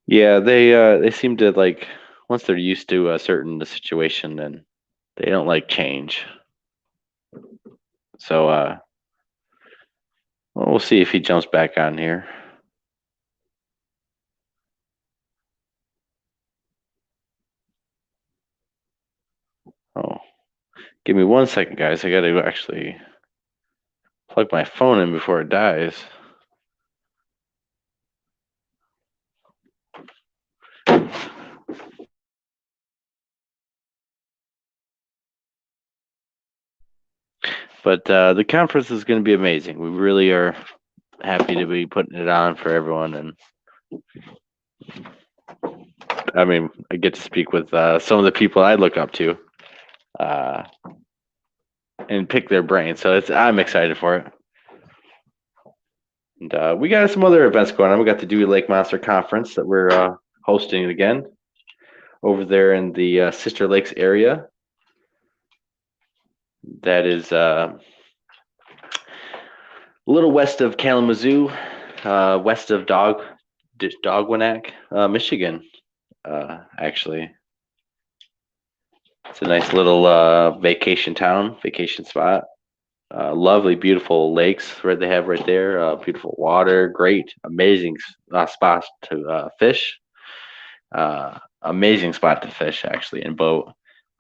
Yeah, they seem to like once they're used to a certain situation, then they don't like change. So well, we'll see if he jumps back on here. Oh, give me 1 second, guys. I got to actually plug my phone in before it dies. But the conference is going to be amazing. We really are happy to be putting it on for everyone, and I mean, I get to speak with some of the people I look up to, and pick their brain. So I'm excited for it. And we got some other events going on. We got the Dewey Lake Monster Conference that we're hosting again over there in the Sister Lakes area. That is a little west of Kalamazoo, west of Dogwinnack, Michigan, actually. It's a nice little vacation spot. Lovely, beautiful lakes they have right there. Beautiful water, great, amazing spots to fish. Amazing spot to fish, actually, in boat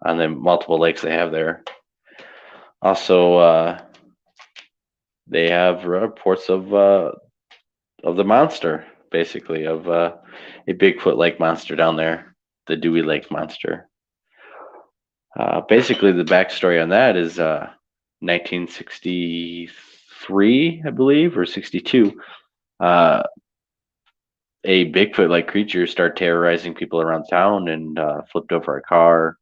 on the multiple lakes they have there. Also, they have reports of the monster, basically, of a Bigfoot lake monster down there, the Dewey Lake monster. Basically, the backstory on that is 1963, I believe, or 62. A Bigfoot-like creature started terrorizing people around town and flipped over a car.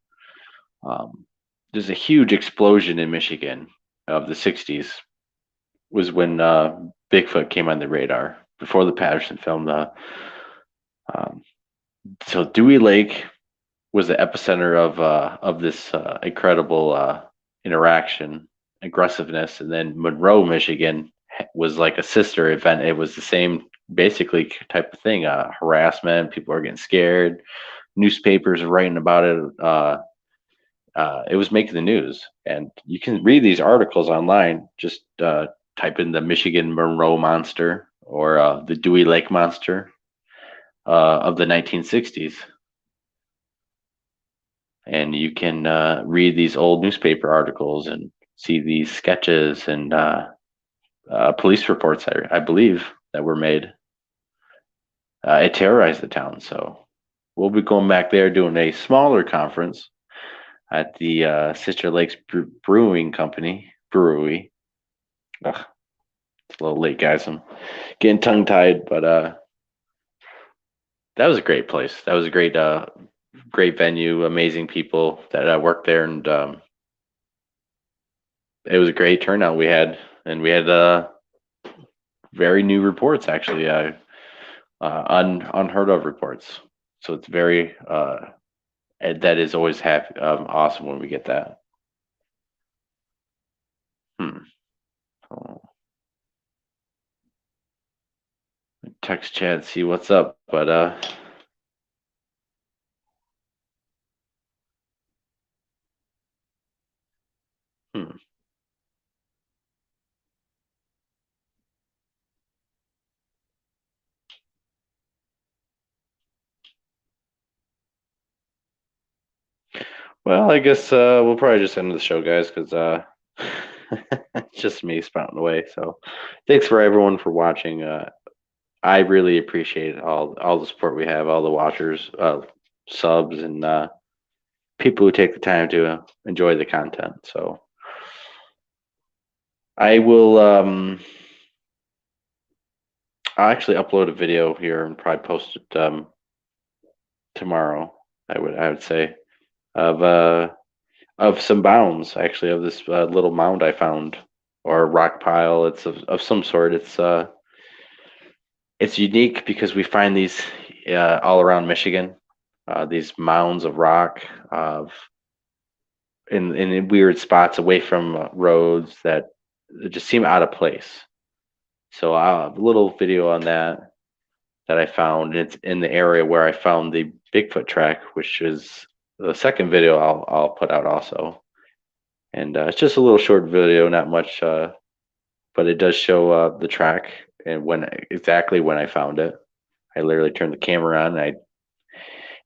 There's a huge explosion in Michigan of the 60s. Was when Bigfoot came on the radar before the Patterson film. So Dewey Lake was the epicenter of this incredible interaction, aggressiveness, and then Monroe, Michigan, was like a sister event. It was the same, basically, type of thing. Harassment, people are getting scared. Newspapers are writing about it. It was making the news, and you can read these articles online. Just type in the Michigan Monroe monster or the Dewey Lake monster of the 1960s. And you can read these old newspaper articles and see these sketches and police reports, I believe, that were made. It terrorized the town. So we'll be going back there doing a smaller conference at the Sister Lakes Brewing Company, brewery. Ugh, it's a little late, guys. I'm getting tongue-tied, but that was a great place. That was a great venue, amazing people that worked there, and it was a great turnout we had. And we had very new reports, actually, unheard of reports. So it's very that is always awesome when we get that. Oh. Text Chad, see what's up, but hmm. Well, I guess we'll probably just end the show, guys, because it's just me spouting away. So, thanks for everyone for watching. I really appreciate all the support we have, all the watchers, subs, and people who take the time to enjoy the content. So, I will. I'll actually upload a video here and probably post it tomorrow. I would say of some mounds, actually, of this little mound I found, or rock pile. It's of some sort. It's unique because we find these all around Michigan, these mounds of rock in weird spots away from roads that just seem out of place. So I'll have a little video on that I found. It's in the area where I found the Bigfoot track, which is the second video I'll put out also. And it's just a little short video, not much, but it does show the track and exactly when I found it. I literally turned the camera on,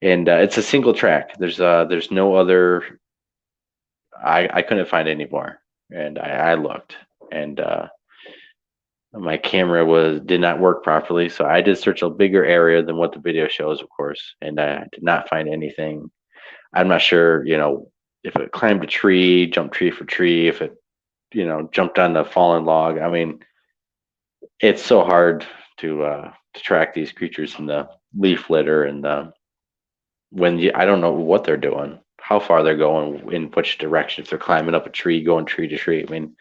and it's a single track. There's no other. I couldn't find any more, and I looked, and my camera did not work properly, so I did search a bigger area than what the video shows, of course, and I did not find anything. I'm not sure, if it climbed a tree, jumped tree for tree, if it, jumped on the fallen log. I mean, it's so hard to track these creatures in the leaf litter, and I don't know what they're doing, how far they're going, in which direction, if they're climbing up a tree, going tree to tree. I mean,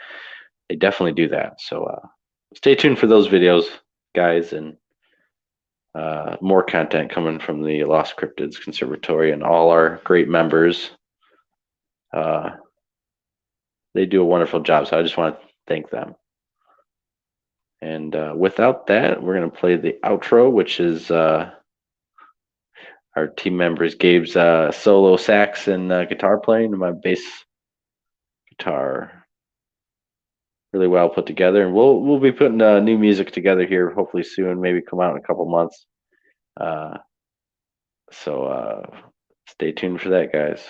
they definitely do that. So stay tuned for those videos, guys, and more content coming from the Lost Cryptids Conservatory and all our great members. They do a wonderful job, so I just want to thank them. And without that, we're going to play the outro, which is our team members, Gabe's solo sax and guitar playing, and my bass guitar. Really well put together, and we'll be putting new music together here hopefully soon, maybe come out in a couple months. So stay tuned for that, guys.